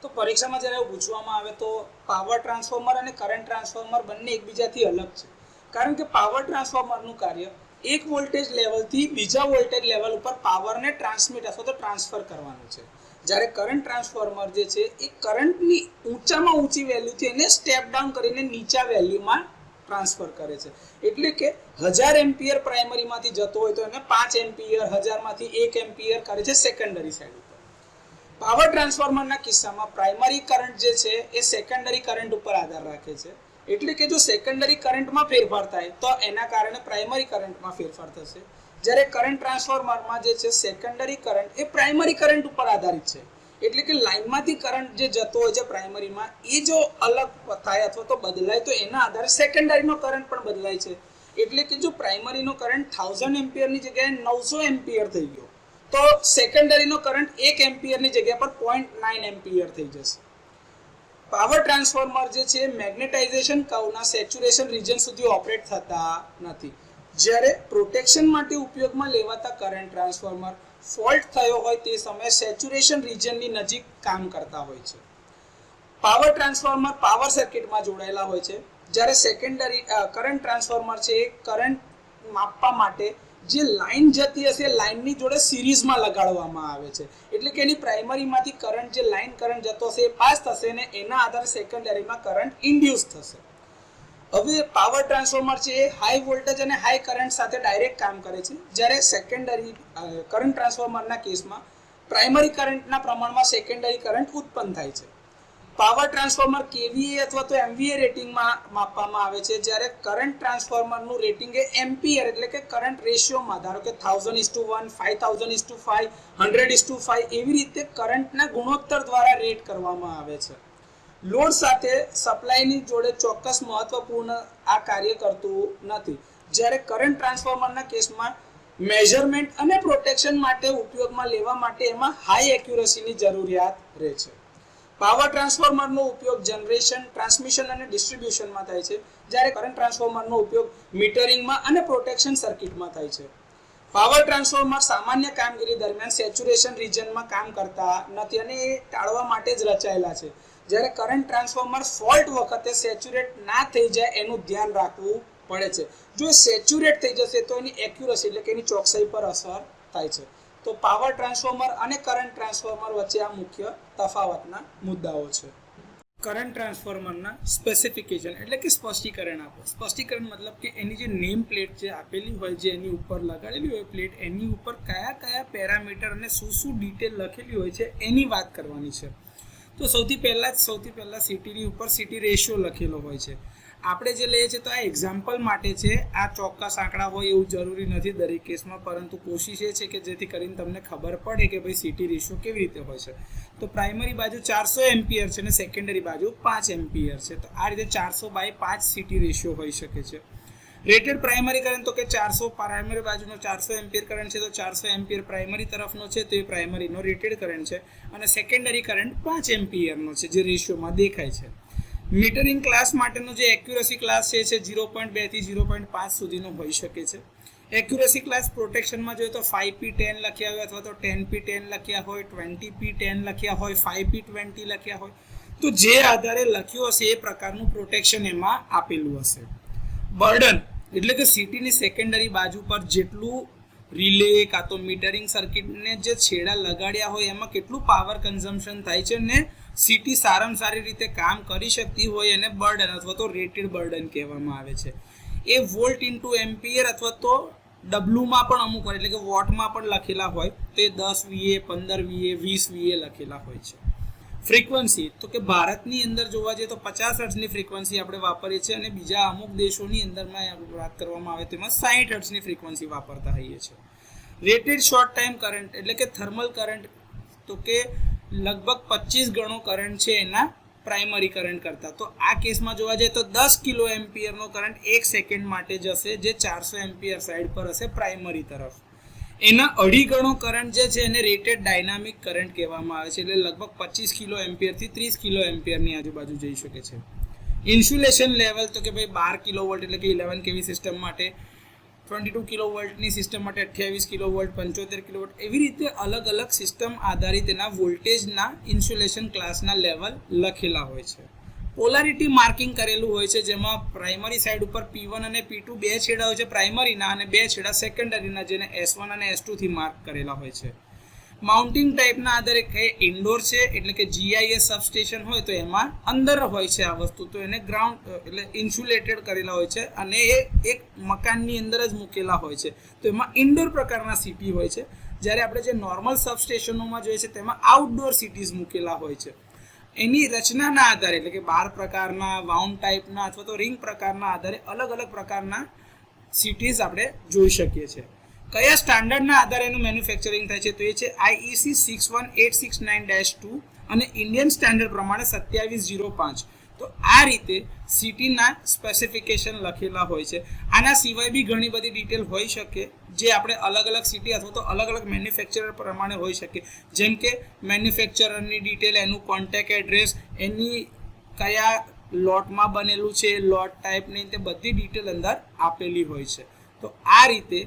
તો પરીક્ષામાં જ્યારે એવું પૂછવામાં આવે તો પાવર ટ્રાન્સફોર્મર અને કરંટ ટ્રાન્સફોર્મર બંને એકબીજાથી અલગ છે, કારણ કે પાવર ટ્રાન્સફોર્મરનું કાર્ય એક વોલ્ટેજ લેવલથી બીજા વોલ્ટેજ લેવલ ઉપર પાવરને ટ્રાન્સમિટ અથવા તો ટ્રાન્સફર કરવાનું છે. જ્યારે કરંટ ટ્રાન્સફોર્મર જે છે એ કરંટની ઊંચામાં ઊંચી વેલ્યુથી એને સ્ટેપ ડાઉન કરીને નીચા વેલ્યુમાં ટ્રાન્સફર કરે છે. એટલે કે 1000 એમ્પિયર પ્રાઇમરીમાંથી જતો હોય તો એને 5 એમ્પિયર, 1000માંથી 1 એમ્પિયર કરે છે સેકન્ડરી સાઈડ ઉપર. પાવર ટ્રાન્સફોર્મરના કિસ્સામાં પ્રાઇમરી કરંટ જે છે એ સેકન્ડરી કરંટ ઉપર આધાર રાખે છે. એટલે કે જો સેકન્ડરી કરંટમાં ફેરફાર થાય તો એના કારણે પ્રાઇમરી કરંટમાં ફેરફાર થશે. જ્યારે કરંટ ટ્રાન્સફોર્મરમાં જે છે સેકન્ડરી કરંટ એ પ્રાઇમરી કરંટ ઉપર આધારિત છે. એટલે કે લાઇનમાંથી કરંટ જે જતો હોય છે પ્રાઇમરીમાં એ જો અલગ થાય અથવા તો બદલાય તો એના આધારે સેકન્ડરીનો કરંટ પણ બદલાય છે. એટલે કે જો પ્રાઇમરીનો કરંટ 1000 એમ્પિયરની જગ્યાએ 900 એમ્પિયર થઈ ગયો તો સેકન્ડરીનો કરંટ 1 એમ્પિયરની જગ્યા પર 0.9 એમ્પિયર થઈ જશે. પાવર ટ્રાન્સફોર્મર જે છે મેગ્નેટાઇઝેશન કર્વના સેચ્યુરેશન રીજન સુધી ઓપરેટ થતા નથી, જ્યારે પ્રોટેક્શન માટે ઉપયોગમાં લેવાતા કરંટ ટ્રાન્સફોર્મર ફોલ્ટ થયો હોય તે સમયે સેચ્યુરેશન રીજનની નજીક કામ કરતા હોય છે. પાવર ટ્રાન્સફોર્મર પાવર સર્કિટમાં જોડાયેલા હોય છે, જ્યારે સેકન્ડરી કરંટ ટ્રાન્સફોર્મર છે એ કરંટ માપવા માટે જે લાઇન જતી હશે લાઇનની જોડે સિરીઝમાં લગાડવામાં આવે છે. એટલે કે એની પ્રાઇમરીમાંથી કરંટ જે લાઇન કરંટ જતો હશે એ પાસ થશે અને એના આધારે સેકન્ડરીમાં કરંટ ઇન્ડ્યુસ થશે. હવે પાવર ટ્રાન્સફોર્મર છે એ હાઈ વોલ્ટેજ અને હાઈ કરંટ સાથે ડાયરેક્ટ કામ કરે છે, જ્યારે સેકન્ડરી કરંટ ટ્રાન્સફોર્મરના કેસમાં પ્રાઇમરી કરંટના પ્રમાણમાં સેકન્ડરી કરંટ ઉત્પન્ન થાય છે. પાવર ટ્રાન્સફોર્મર કેવીએ અથવા તો એમવીએ રેટિંગમાં માપવામાં આવે છે, જ્યારે કરંટ ટ્રાન્સફોર્મરનું રેટિંગ એ એમ્પિયર એટલે કે કરંટ રેશિયોમાં, ધારો કે 1000:1, 5000:5, 100:5 એવી રીતે કરંટના ગુણોત્તર દ્વારા રેટ કરવામાં આવે છે. લોડ સાથે સપ્લાયની જોડે ચોક્કસ મહત્વપૂર્ણ આ કાર્ય કરતું નથી, જ્યારે કરંટ ટ્રાન્સફોર્મરના કેસમાં મેઝરમેન્ટ અને પ્રોટેક્શન માટે ઉપયોગમાં લેવા માટે એમાં હાઈ એક્યુરસીની જરૂરિયાત રહે છે. પાવર ટ્રાન્સફોર્મરનો ઉપયોગ જનરેશન, ટ્રાન્સમિશન અને ડિસ્ટ્રીબ્યુશનમાં થાય છે, જ્યારે કરંટ ટ્રાન્સફોર્મરનો ઉપયોગ મીટરિંગમાં અને પ્રોટેક્શન સર્કિટમાં થાય છે. પાવર ટ્રાન્સફોર્મર સામાન્ય કામગીરી દરમિયાન સેચ્યુરેશન રિજનમાં કામ કરતા નથી અને એ ટાળવા માટે જ રચાયેલા છે. જ્યારે કરંટ ટ્રાન્સફોર્મર ફોલ્ટ વખતે સેચ્યુરેટ ના થઈ જાય એનું ધ્યાન રાખવું પડે છે. જો સેચ્યુરેટ થઈ જશે તો એની એક્યુરસી એટલે કે એની ચોકસાઈ પર અસર થાય છે. તો પાવર ટ્રાન્સફોર્મર અને કરંટ ટ્રાન્સફોર્મર વચ્ચે આ મુખ્ય તફાવતના મુદ્દાઓ છે. કરંટ ટ્રાન્સફોર્મરના સ્પેસિફિકેશન એટલે કે સ્પષ્ટીકરણ આપો. સ્પષ્ટીકરણ મતલબ કે એની જે નેમ પ્લેટ જે આપેલી હોય, જે એની ઉપર લગાડેલી હોય પ્લેટ, એની ઉપર કયા કયા પેરામીટર અને શું ડિટેલ લખેલી હોય છે એની વાત કરવાની છે. તો સૌથી પહેલાં સિટીની ઉપર સિટી રેશિયો લખેલો હોય છે. આપણે જે લઈએ છીએ તો આ એક્ઝામ્પલ માટે છે, આ ચોક્કસ આંકડા હોય એવું જરૂરી નથી દરેક કેસમાં, પરંતુ કોશિશ એ છે કે જેથી કરીને તમને ખબર પડે કે ભાઈ સિટી રેશિયો કેવી રીતે હોય છે. તો પ્રાઇમરી બાજુ 400 એમ્પિયર છે અને સેકન્ડરી બાજુ 5 એમ્પિયર છે. તો આ રીતે 400/5 સિટી રેશિયો હોઈ શકે છે. રેટેડ પ્રાઇમરી કરંટ તો કે 400 પ્રાઇમરી બાજુનો 400 એમ્પિયર કરંટ છે, તો 400 એમ્પિયર પ્રાઇમરી તરફનો છે, તો એ પ્રાઇમરીનો રેટેડ કરંટ છે. અને સેકન્ડરી કરંટ 5 એમ્પિયરનો છે, જે રેશિયોમાં દેખાય છે. મીટરિંગ ક્લાસ માટેનો જે એક્યુરસી ક્લાસ છે 0.2 થી 0.5 સુધીનો હોઈ શકે છે. એક્યુરસી ક્લાસ પ્રોટેક્શનમાં જોઈએ તો 5P10 લખ્યા હોય અથવા તો 10P10 લખ્યા હોય, 20P10 લખ્યા હોય, 5P20 લખ્યા હોય, તો જે આધારે લખ્યું હશે એ પ્રકારનું પ્રોટેક્શન એમાં આપેલું હશે. બર્ડન એટલે કે સિટીની સેકન્ડરી બાજુ પર જેટલું રિલે કાં તો મીટરિંગ સર્કિટને જે છેડા લગાડ્યા હોય એમાં કેટલું પાવર કન્ઝમ્પશન થાય છે ને સિટી સારામાં સારી રીતે કામ કરી શકતી હોય એને બર્ડન અથવા તો રેટેડ બર્ડન કહેવામાં આવે છે. એ વોલ્ટ ઇન્ટુ એમ્પિયર અથવા તો ડબલ્યુમાં પણ અમુક વાર એટલે કે વોટમાં પણ લખેલા હોય, તો એ 10 VA, 15 VA, 20 VA લખેલા હોય છે. ફ્રીક્વન્સી તો કે ભારતની અંદર જોવા જઈએ તો 50 હર્ટ્ઝની ફ્રીક્વન્સી આપણે વાપરીએ છીએ અને બીજા અમુક દેશોની અંદરમાં વાત કરવામાં આવે તેમાં 60 હર્ટ્ઝની ફ્રીક્વન્સી વાપરતા હોઈએ છીએ. રેટેડ શોર્ટ ટાઈમ કરંટ એટલે કે થર્મલ કરંટ તો કે લગભગ 25 ગણો કરંટ છે એના પ્રાઇમરી કરંટ કરતાં. તો આ કેસમાં જોવા જઈએ તો 10 કિલો એમ્પિયરનો કરંટ 1 સેકન્ડ માટે જશે, જે 400 એમ્પિયર સાઈડ પર હશે પ્રાઇમરી તરફ. એના 2.5 ગણો કરંટ જે છે એને રેટેડ ડાયનામિક કરંટ કહેવામાં આવે છે, એટલે લગભગ 25 કિલો એમ્પિયરથી 30 કિલો એમ્પિયરની આજુબાજુ જઈ શકે છે. ઇન્સ્યુલેશન લેવલ તો કે ભાઈ 12 કિલો વોલ્ટ એટલે કે 11 kV સિસ્ટમ માટે, 22 કિલો વોલ્ટની સિસ્ટમ માટે 28 કિલો વોલ્ટ, 75 કિલો વોલ્ટ, એવી રીતે અલગ અલગ સિસ્ટમ આધારિત એના વોલ્ટેજના ઇન્સ્યુલેશન ક્લાસના લેવલ લખેલા હોય છે. પોલારિટી માર્કિંગ કરેલું હોય છે, જેમાં પ્રાઇમરી સાઈડ ઉપર P1 અને P2 બે છેડા હોય છે પ્રાઇમરીના અને બે છેડા સેકન્ડરીના, જેને S1 અને S2 થી માર્ક કરેલા હોય છે. માઉન્ટિંગ ટાઈપના આધારે કે ઇન્ડોર છે એટલે કે GIS સબસ્ટેશન હોય તો એમાં અંદર હોય છે આ વસ્તુ, તો એને ગ્રાઉન્ડ એટલે ઇન્સ્યુલેટેડ કરેલા હોય છે અને એ એક મકાનની અંદર જ મૂકેલા હોય છે, તો એમાં ઇન્ડોર પ્રકારના સિટી હોય છે. જ્યારે આપણે જે નોર્મલ સબસ્ટેશનોમાં જોઈએ છે તેમાં આઉટડોર સિટીઝ મૂકેલા હોય છે. એની રચનાના આધારે એટલે કે બાર પ્રકારના, વાઉન્ડ ટાઈપના અથવા તો રિંગ પ્રકારના આધારે અલગ અલગ પ્રકારના સિટીઝ આપણે જોઈ શકીએ છીએ. કયા સ્ટાન્ડર્ડના આધારે એનું મેન્યુફેક્ચરિંગ થાય છે તો એ છે IEC 61869-2 અને ઇન્ડિયન સ્ટાન્ડર્ડ પ્રમાણે 2705. તો આ રીતે સિટીના સ્પેસિફિકેશન લખેલા હોય છે. આના સિવાય બી ઘણી બધી ડિટેલ હોઈ શકે જે આપણે અલગ અલગ સિટી અથવા તો અલગ અલગ મેન્યુફેક્ચરર પ્રમાણે હોઈ શકે, જેમ કે મેન્યુફેક્ચરરની ડિટેલ, એનું કોન્ટેક્ટ એડ્રેસ, એની કયા લોટમાં બનેલું છે, લોટ ટાઈપની, તે બધી ડિટેલ અંદર આપેલી હોય છે. તો આ રીતે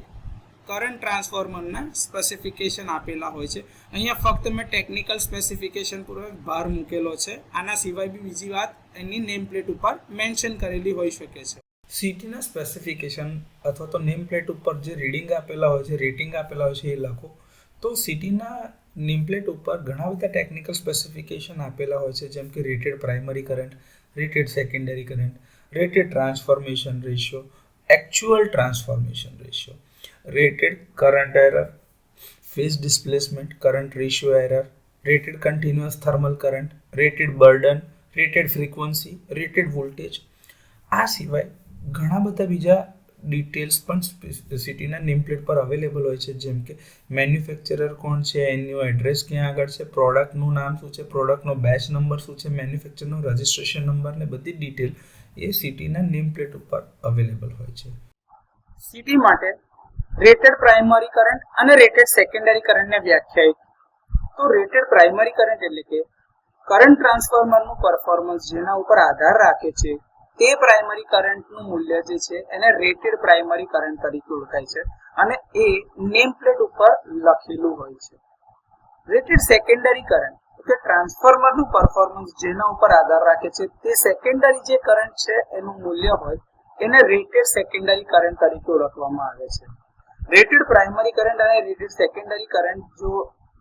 કરંટ ટ્રાન્સફોર્મરના સ્પેસિફિકેશન આપેલા હોય છે. અહીંયા ફક્ત મેં ટેકનિકલ સ્પેસિફિકેશન પૂર્વક ભાર મૂકેલો છે. આના સિવાય બી બીજી વાત એની નેમ પ્લેટ ઉપર મેન્શન કરેલી હોઈ શકે છે. સિટીના સ્પેસિફિકેશન અથવા તો નેમ પ્લેટ ઉપર જે રીડિંગ આપેલા હોય છે, રેટિંગ આપેલા હોય છે એ લખો. તો સિટીના નેમ પ્લેટ ઉપર ઘણા બધા ટેકનિકલ સ્પેસિફિકેશન આપેલા હોય છે, જેમ કે rated primary current, rated secondary current, rated transformation ratio, actual transformation ratio, rated current error, phase displacement, current ratio error, rated continuous thermal current, rated burden, rated frequency, rated voltage. આ સિવાય ઘણા બધા બીજા ડિટેલ્સ પણ સિટીના નેમ પ્લેટ પર અવેલેબલ હોય છે, જેમ કે મેન્યુફેક્ચરર કોણ છે, એનું એડ્રેસ ક્યાં આગળ છે, પ્રોડક્ટનું નામ શું છે, પ્રોડક્ટનો બેચ નંબર શું છે, મેન્યુફેક્ચરનો રજિસ્ટ્રેશન નંબર ને બધી ડિટેલ એ સિટીના નેમ પ્લેટ ઉપર અવેલેબલ હોય છે. સિટી માટે રેટેડ પ્રાઇમરી કરંટ અને રેટેડ સેકન્ડરી કરંટને વ્યાખ્યાયિત. તો રેટેડ પ્રાઇમરી કરંટ એટલે કે કરંટ ટ્રાન્સફોર્મરનું પરફોર્મન્સ જેના ઉપર આધાર રાખે છે તે પ્રાઇમરી કરંટનું મૂલ્ય જે છે એને રેટેડ પ્રાઇમરી કરંટ તરીકે ઓળખાય છે અને એ નેમ પ્લેટ ઉપર લખેલું હોય છે. રેટેડ સેકન્ડરી કરંટ કે ટ્રાન્સફોર્મરનું પરફોર્મન્સ જેના ઉપર આધાર રાખે છે તે સેકન્ડરી જે કરંટ છે એનું મૂલ્ય હોય એને રેટેડ સેકન્ડરી કરંટ તરીકે ઓળખવામાં આવે છે. રેટેડ પ્રાઇમરી કરંટ અને રેટેડ સેકન્ડરી કરંટ જો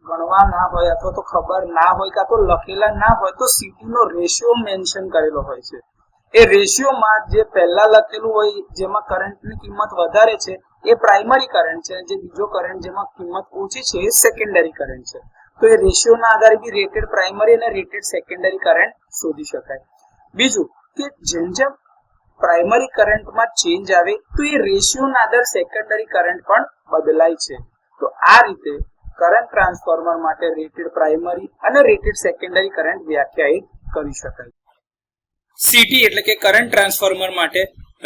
ગણવા ના હોય અથવા તો ખબર ના હોય કાં તો લખેલા ના હોય તો CT નો રેશિયો મેન્શન કરેલો હોય છે. એ રેશિયોમાં જે પહેલા લખેલું હોય જેમાં કરંટની કિંમત વધારે છે એ પ્રાઇમરી કરંટ છે, જે બીજો કરંટ જેમાં કિંમત ઓછી છે એ સેકન્ડરી કરંટ છે. તો એ રેશિયોના આધારે બી રેટેડ પ્રાઇમરી અને રેટેડ સેકન્ડરી કરંટ શોધી શકાય. બીજું કે જેમ જેમ પ્રાઇમરી કરંટમાં ચેન્જ આવે તો એ રેશિયોના આધારે સેકન્ડરી કરંટ પણ બદલાય છે. તો આ રીતે કરંટ ટ્રાન્સફોર્મર માટે રેટેડ પ્રાઇમરી અને રેટેડ સેકન્ડરી કરંટ વ્યાખ્યાયિત કરી શકાય. CT એટલે કે કરંટ ટ્રાન્સફોર્મર માટે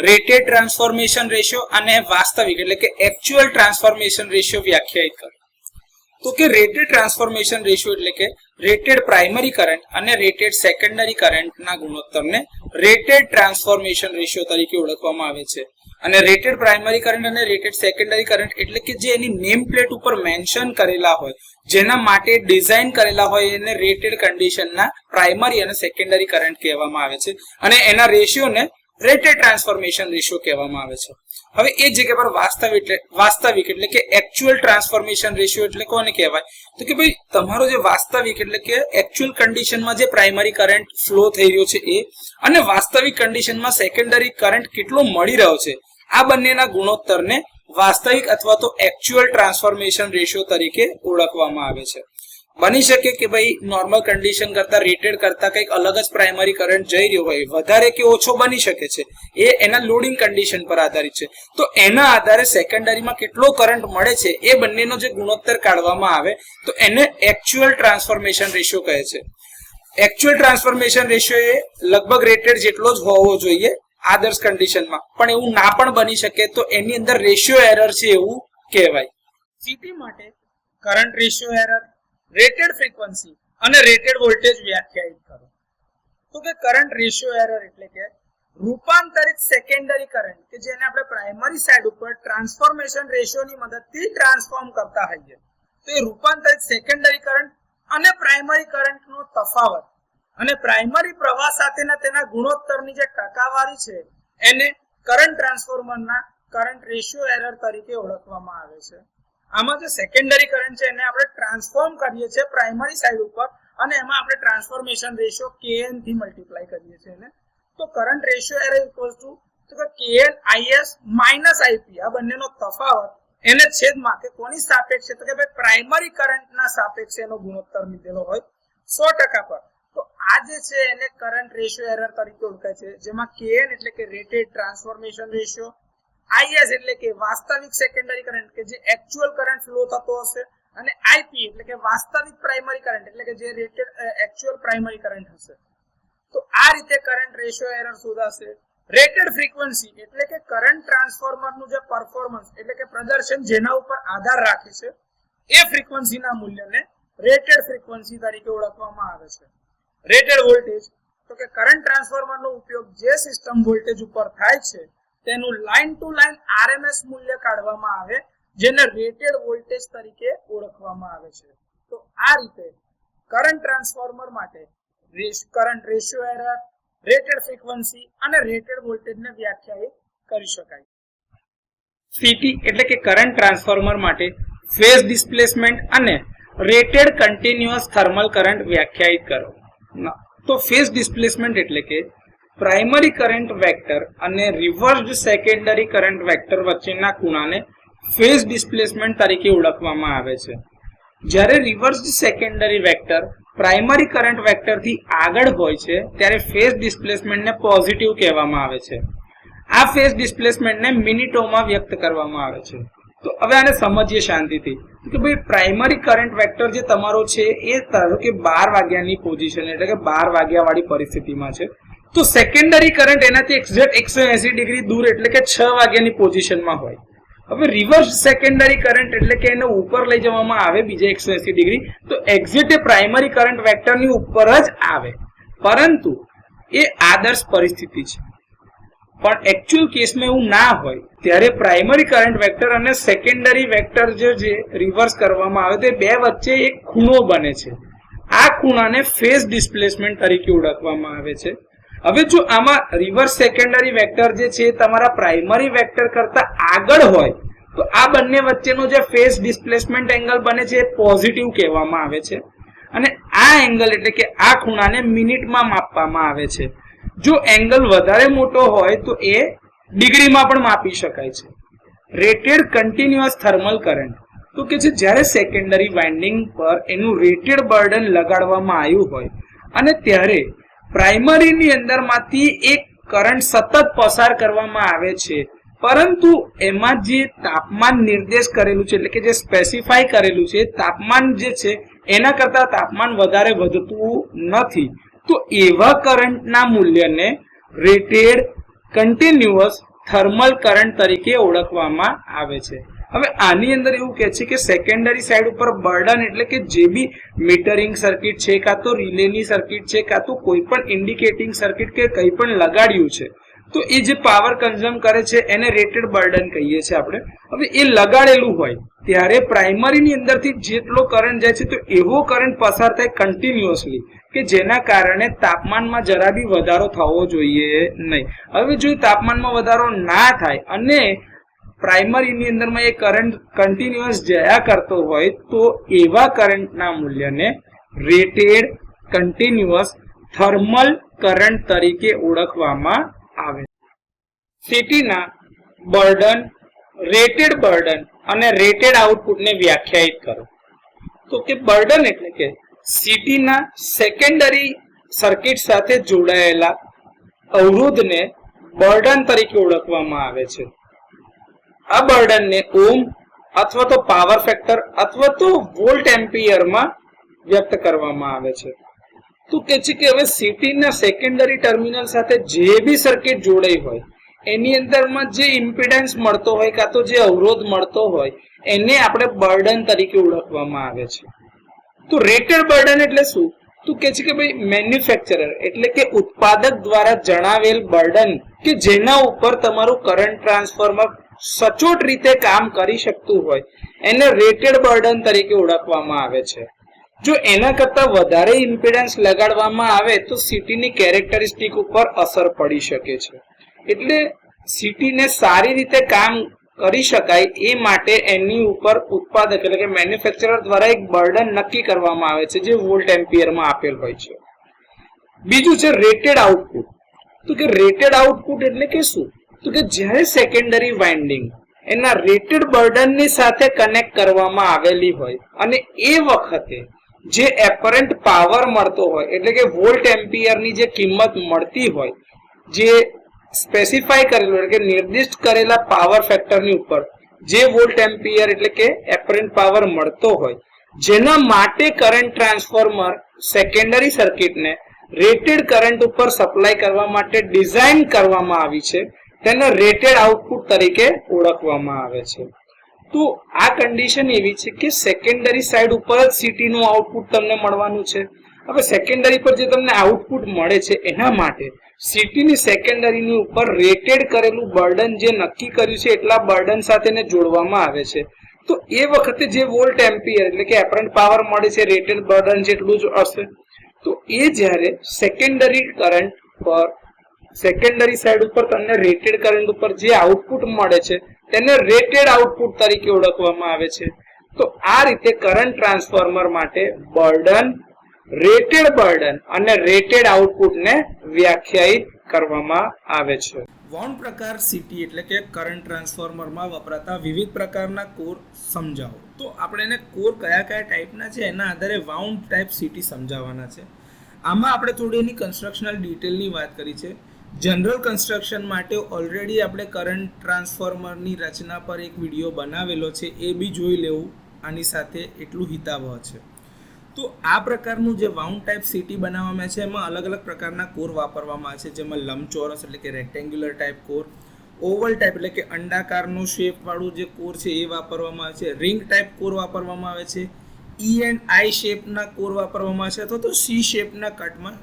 રેટેડ ટ્રાન્સફોર્મેશન રેશિયો અને વાસ્તવિક એટલે કે એક્ચ્યુઅલ ટ્રાન્સફોર્મેશન રેશિયો વ્યાખ્યાયિત કરો. તો કે રેટેડ ટ્રાન્સફોર્મેશન રેશિયો એટલે કે રેટેડ પ્રાઇમરી કરંટ અને રેટેડ સેકન્ડરી કરંટના ગુણોત્તરને રેટેડ ટ્રાન્સફોર્મેશન રેશિયો તરીકે ઓળખવામાં આવે છે. અને રેટેડ પ્રાઇમરી કરંટ અને રેટેડ સેકન્ડરી કરંટ એટલે કે જે એની નેમ પ્લેટ ઉપર મેન્શન કરેલા હોય, જેના માટે ડિઝાઇન કરેલા હોય એને રેટેડ કન્ડિશનના પ્રાઇમરી અને સેકન્ડરી કરંટ કહેવામાં આવે છે અને એના રેશિયોને રેટેડ ટ્રાન્સફોર્મેશન રેશિયો કહેવામાં આવે છે. હવે એ જગ્યા પર વાસ્તવિક એટલે કે એક્ચ્યુઅલ ટ્રાન્સફોર્મેશન રેશિયો એટલે કોને કહેવાય? તો કે ભાઈ તમારો જે વાસ્તવિક એટલે કે એક્ચ્યુઅલ કન્ડિશનમાં જે પ્રાઇમરી કરંટ ફ્લો થઈ રહ્યો છે એ અને વાસ્તવિક કન્ડિશનમાં સેકન્ડરી કરંટ કેટલો મળી રહ્યો છે, આ બંનેના ગુણોત્તરને વાસ્તવિક અથવા તો એક્ચ્યુઅલ ટ્રાન્સફોર્મેશન રેશિયો તરીકે ઓળખવામાં આવે છે. બની શકે કે ભાઈ નોર્મલ કન્ડિશન કરતા રેટેડ કરતા કંઈક અલગ જ પ્રાઇમરી કરંટ જઈ રહ્યો હોય, વધારે કે ઓછો બની શકે છે, એ એના લોડિંગ કન્ડિશન પર આધારિત છે. તો એના આધારે સેકન્ડરીમાં કેટલો કરંટ મળે છે એ બંનેનો જે ગુણોત્તર કાઢવામાં આવે તો એને એક્ચ્યુઅલ ટ્રાન્સફોર્મેશન રેશિયો કહે છે. એક્ચ્યુઅલ ટ્રાન્સફોર્મેશન રેશિયો એ લગભગ રેટેડ જેટલો જ હોવો જોઈએ આદર્શ કન્ડિશનમાં, પણ એવું ના પણ બની શકે તો એની અંદર રેશિયો એરર છે એવું કહેવાય. CT માટે current ratio error, rated frequency અને રેટેડ વોલ્ટેજ વ્યાખ્યાયિત કરો. તો કે કરંટ રેશિયો એરર એટલે કે રૂપાંતરિત સેકન્ડરી કરંટ કે જેને આપણે પ્રાઇમરી સાઈડ ઉપર ટ્રાન્સફોર્મેશન રેશિયોની મદદથી ટ્રાન્સફોર્મ કરતા હોઈએ તો એ રૂપાંતરિત સેકન્ડરી કરંટ અને પ્રાઇમરી કરંટનો તફાવત અને પ્રાઇમરી પ્રવાહ સાથેના તેના ગુણોત્તરની જે ટકાવારી છે એને કરંટ ટ્રાન્સફોર્મરના કરંટ રેશિયો એરર તરીકે ઓળખવામાં આવે છે. આમાં જે સેકન્ડરી કરંટ છે એને આપણે ટ્રાન્સફોર્મ કરીએ છીએ પ્રાઇમરી સાઈડ ઉપર અને એમાં આપણે ટ્રાન્સફોર્મેશન રેશિયો Kn થી મલ્ટીપ્લાય કરીએ છીએ એને. તો current ratio error equals to તો કે Kn IS માઇનસ IP આ બંનેનો તફાવત એને છેદમાં કે કોની સાપેક્ષે તો કે ભાઈ પ્રાઇમરી કરંટના સાપેક્ષે એનો ગુણોત્તર લીધેલો હોય 100% પર. તો આ જે છે એને કરંટ રેશિયો એરર તરીકે ઓળખાય છે, જેમાં Kn એટલે કે રેટેડ ટ્રાન્સફોર્મેશન રેશિયો, IS એટલે કે વાસ્તવિક સેકન્ડરી કરંટ કે જે એક્ચ્યુઅલ કરંટ ફ્લો થતો હશે અને IP એટલે કે વાસ્તવિક પ્રાઇમરી કરંટ એટલે કે જે રેટેડ એક્ચ્યુઅલ પ્રાઇમરી કરંટ હશે. તો આ રીતે કરંટ રેશિયો એરર શોધાશે. રેટેડ ફ્રીક્વન્સી એટલે કે કરંટ ટ્રાન્સફોર્મરનું જે પરફોર્મન્સ એટલે કે પ્રદર્શન જેના ઉપર આધાર રાખે છે એ ફ્રીક્વન્સીના મૂલ્યને રેટેડ ફ્રીક્વન્સી તરીકે ઓળખવામાં આવે છે. રેટેડ વોલ્ટેજ તો કે કરંટ ટ્રાન્સફોર્મરનો ઉપયોગ જે સિસ્ટમ વોલ્ટેજ ઉપર થાય છે તેનું લાઇન ટુ લાઇન RMS મૂલ્ય કાઢવામાં આવે જેને રેટેડ વોલ્ટેજ તરીકે ઓળખવામાં આવે છે. તો આ રીતે કરંટ ટ્રાન્સફોર્મર માટે current ratio error, rated frequency અને રેટેડ વોલ્ટેજને વ્યાખ્યાયિત કરી શકાય. CT એટલે કે કરંટ ટ્રાન્સફોર્મર માટે ફેઝ ડિસ્પ્લેસમેન્ટ અને રેટેડ કન્ટિન્યુઅસ થર્મલ કરંટ વ્યાખ્યાયિત કરો. તો ફેઝ ડિસ્પ્લેસમેન્ટ એટલે કે પ્રાઇમરી કરંટ વેક્ટર અને રિવર્સ્ડ સેકન્ડરી કરંટ વેક્ટર વચ્ચેના ખૂણાને ફેઝ ડિસ્પ્લેસમેન્ટ તરીકે ઓળખવામાં આવે છે. જ્યારે reversed secondary vector primary current વેક્ટરથી આગળ હોય છે ત્યારે ફેઝ ડિસ્પ્લેસમેન્ટને પોઝિટિવ કહેવામાં આવે છે. આ ફેઝ ડિસ્પ્લેસમેન્ટને મિનિટોમાં વ્યક્ત કરવામાં આવે છે. તો હવે આને સમજીએ શાંતિથી કે ભાઈ પ્રાઇમરી કરંટ વેક્ટર જે તમારો છે એ ધારો કે 12 વાગ્યાની પોઝિશન એટલે કે 12 વાગ્યા વાળી પરિસ્થિતિમાં છે, તો સેકન્ડરી કરંટ એનાથી એક્ઝેક્ટ 180 ડિગ્રી દૂર એટલે કે 6 વાગ્યાની પોઝિશનમાં હોય. હવે રિવર્સ સેકન્ડરી કરંટ એટલે કે એને ઉપર લઈ જવામાં આવે બીજા 180 ડિગ્રી તો એક્ઝેક્ટ પ્રાઇમરી કરંટ વેક્ટરની ઉપર જ આવે, પરંતુ એ આદર્શ પરિસ્થિતિ છે. પણ એકચ્યુઅલ કેસમાં એવું ના હોય ત્યારે પ્રાઇમરી કરંટ વેક્ટર અને સેકન્ડરી વેક્ટર જે રિવર્સ કરવામાં આવે તે બે વચ્ચે એક ખૂણો બને છે. આ ખૂણાને ફેઝ ડિસ્પ્લેસમેન્ટ તરીકે ઓળખવામાં આવે છે. હવે જો આમાં રિવર્સ સેકન્ડરી વેક્ટર જે છે તમારા પ્રાઇમરી વેક્ટર કરતા આગળ હોય તો આ બંને વચ્ચેનો જે ફેઝ ડિસ્પ્લેસમેન્ટ એંગલ બને છે એ પોઝિટિવ કહેવામાં આવે છે. અને આ એંગલ એટલે કે આ ખૂણાને મિનિટમાં માપવામાં આવે છે. જો એંગલ વધારે મોટો હોય તો એ ડિગ્રીમાં પણ માપી શકાય છે. રેટેડ કન્ટિન્યુઅસ થર્મલ કરંટ તો કે છે જ્યારે સેકન્ડરી વાઇન્ડિંગ પર એનું રેટેડ બર્ડન લગાડવામાં આવ્યું હોય અને ત્યારે પ્રાઇમરીની અંદરમાંથી એક કરંટ સતત પસાર કરવામાં આવે છે, પરંતુ એમાં જે તાપમાન નિર્દેશ કરેલું છે એટલે કે જે સ્પેસિફાય કરેલું છે તાપમાન જે છે એના કરતા તાપમાન વધારે વધતું નથી, તો એવા કરંટના મૂલ્યને રેટેડ કન્ટિન્યુઅસ થર્મલ કરંટ તરીકે ઓળખવામાં આવે છે. હવે આની અંદર એવું કહે છે કે સેકન્ડરી સાઈડ ઉપર બર્ડન એટલે કે જે બી મીટરિંગ સર્કિટ છે, કાં તો રિલેની સર્કિટ છે, કાં તો કોઈ પણ ઇન્ડિકેટિંગ સર્કિટ કે કંઈ પણ લગાડ્યું છે તો એ જે પાવર કન્ઝ્યુમ કરે છે એને રેટેડ બર્ડન કહીએ છીએ આપણે. હવે એ લગાડેલું હોય ત્યારે પ્રાઇમરીની અંદરથી જેટલો કરંટ જાય છે તો એવો કરંટ પસાર થાય કન્ટિન્યુઅસલી કે જેના કારણે તાપમાનમાં જરા બી વધારો થવો જોઈએ નહીં. હવે જો તાપમાનમાં વધારો ના થાય અને પ્રાઇમરીની અંદરમાં એ કરંટ કન્ટિન્યુઅસ જયા કરતો હોય તો એવા કરંટના મૂલ્યને રેટેડ કન્ટિન્યુઅસ થર્મલ કરંટ તરીકે ઓળખવામાં આવે. CTના બર્ડન, રેટેડ બર્ડન અને રેટેડ આઉટપુટને વ્યાખ્યાયિત કરો. તો કે બર્ડન એટલે કે CTના સેકન્ડરી સર્કિટ સાથે જોડાયેલા અવરોધને બર્ડન તરીકે ઓળખવામાં આવે છે. આ બર્ડનને ઓમ અથવા તો પાવર ફેક્ટર અથવા તો વોલ્ટ એમ્પિયરમાં વ્યક્ત કરવામાં આવે છે. તો કે છે કે હવે CTના સેકન્ડરી ટર્મિનલ સાથે જે બી સર્કિટ જોડાઈ હોય એની અંદરમાં જે ઇમ્પિડન્સ મળતો હોય કાં તો જે અવરોધ મળતો હોય એને આપણે બર્ડન તરીકે ઓળખવામાં આવે છે. તો રેટેડ બર્ડન એટલે શું? તો કે છે કે ભાઈ મેન્યુફેક્ચરર એટલે કે ઉત્પાદક દ્વારા જણાવેલ બર્ડન કે જેના ઉપર તમારું કરંટ ટ્રાન્સફોર્મર સચોટ રીતે કામ કરી શકતું હોય એને રેટેડ બર્ડન તરીકે ઓળખવામાં આવે છે. જો એના કરતા વધારે ઇમ્પિડન્સ લગાડવામાં આવે તો CTની કેરેક્ટરિસ્ટિક ઉપર અસર પડી શકે છે. એટલે CTને સારી રીતે કામ કરી શકાય એ માટે એની ઉપર ઉત્પાદક એટલે કે મેન્યુફેક્ચરર દ્વારા એક બર્ડન નક્કી કરવામાં આવે છે જે વોલ્ટ એમ્પિયરમાં આપેલ હોય છે. બીજું છે રેટેડ આઉટપુટ. તો કે રેટેડ આઉટપુટ એટલે કે શું? તો કે જ્યારે સેકન્ડરી વાઇન્ડિંગ એના રેટેડ બર્ડનની સાથે કનેક્ટ કરવામાં આવેલી હોય અને એ વખતે જે એપરન્ટ પાવર મળતો હોય એટલે કે વોલ્ટ એમ્પિયરની જે કિંમત મળતી હોય જે સ્પેસિફાય કરેલું એટલે કે નિર્દિષ્ટ કરેલા પાવર ફેક્ટરની ઉપર જે વોલ્ટ એમ્પિયર એટલે કે એપરન્ટ પાવર મળતો હોય જેના માટે કરંટ ટ્રાન્સફોર્મર સેકન્ડરી સર્કિટને રેટેડ કરંટ ઉપર સપ્લાય કરવા માટે ડિઝાઇન કરવામાં આવી છે તેને રેટેડ આઉટપુટ તરીકે ઓળખવામાં આવે છે. તો આ કન્ડિશન એવી છે કે સેકન્ડરી સાઈડ ઉપર જ CTનું આઉટપુટ તમને મળવાનું છે. હવે સેકન્ડરી પર જે તમને આઉટપુટ મળે છે એના માટે CTની સેકન્ડરીની ઉપર રેટેડ કરેલું બર્ડન જે નક્કી કર્યું છે એટલા બર્ડન સાથે જોડવામાં આવે છે. તો એ વખતે જે વોલ્ટ એમ્પિયર એટલે કે એપરન્ટ પાવર મળે છે રેટેડ બર્ડન જેટલું જ હશે. તો એ જ્યારે સેકન્ડરી કરંટ પર સેકન્ડરી સાઈડ ઉપર તમને રેટેડ કરંટ ઉપર જે આઉટપુટ મળે છે તેને રેટેડ આઉટપુટ તરીકે ઓળખવામાં આવે છે. તો આ રીતે કરંટ ટ્રાન્સફોર્મર માટે બર્ડન, રેટેડ બર્ડન અને રેટેડ આઉટપુટને વ્યાખ્યાયિત કરવામાં આવે છે. વાઉન્ડ પ્રકાર CT એટલે કે કરંટ ટ્રાન્સફોર્મરમાં વપરાતા વિવિધ પ્રકારના કોર સમજાવો. તો આપણે એને કોર કયા કયા ટાઈપના છે એના આધારે વાઉન્ડ ટાઈપ CT સમજાવવાના છે. આમાં આપણે થોડી એની કન્સ્ટ્રક્શનલ ડિટેલની વાત કરી છે. જનરલ કન્સ્ટ્રક્શન માટે ઓલરેડી આપણે કરંટ ટ્રાન્સફોર્મરની રચના પર એક વિડીયો બનાવેલો છે, એ બી જોઈ લેવું આની સાથે એટલું હિતાવહ છે. તો આ પ્રકારનું જે વાઉન્ડ ટાઈપ CT બનાવવામાં છે એમાં અલગ અલગ પ્રકારના કોર વાપરવામાં આવે છે, જેમાં લંબચોરસ એટલે કે rectangular type core, Oval type એટલે કે અંડાકારનો શેપ વાળું જે કોર છે એ વાપરવામાં આવે છે, રિંગ ટાઈપ કોર વાપરવામાં આવે છે, E&I શેપના કોર વાપરવામાં આવે છે અથવા તો C શેપના કટમાં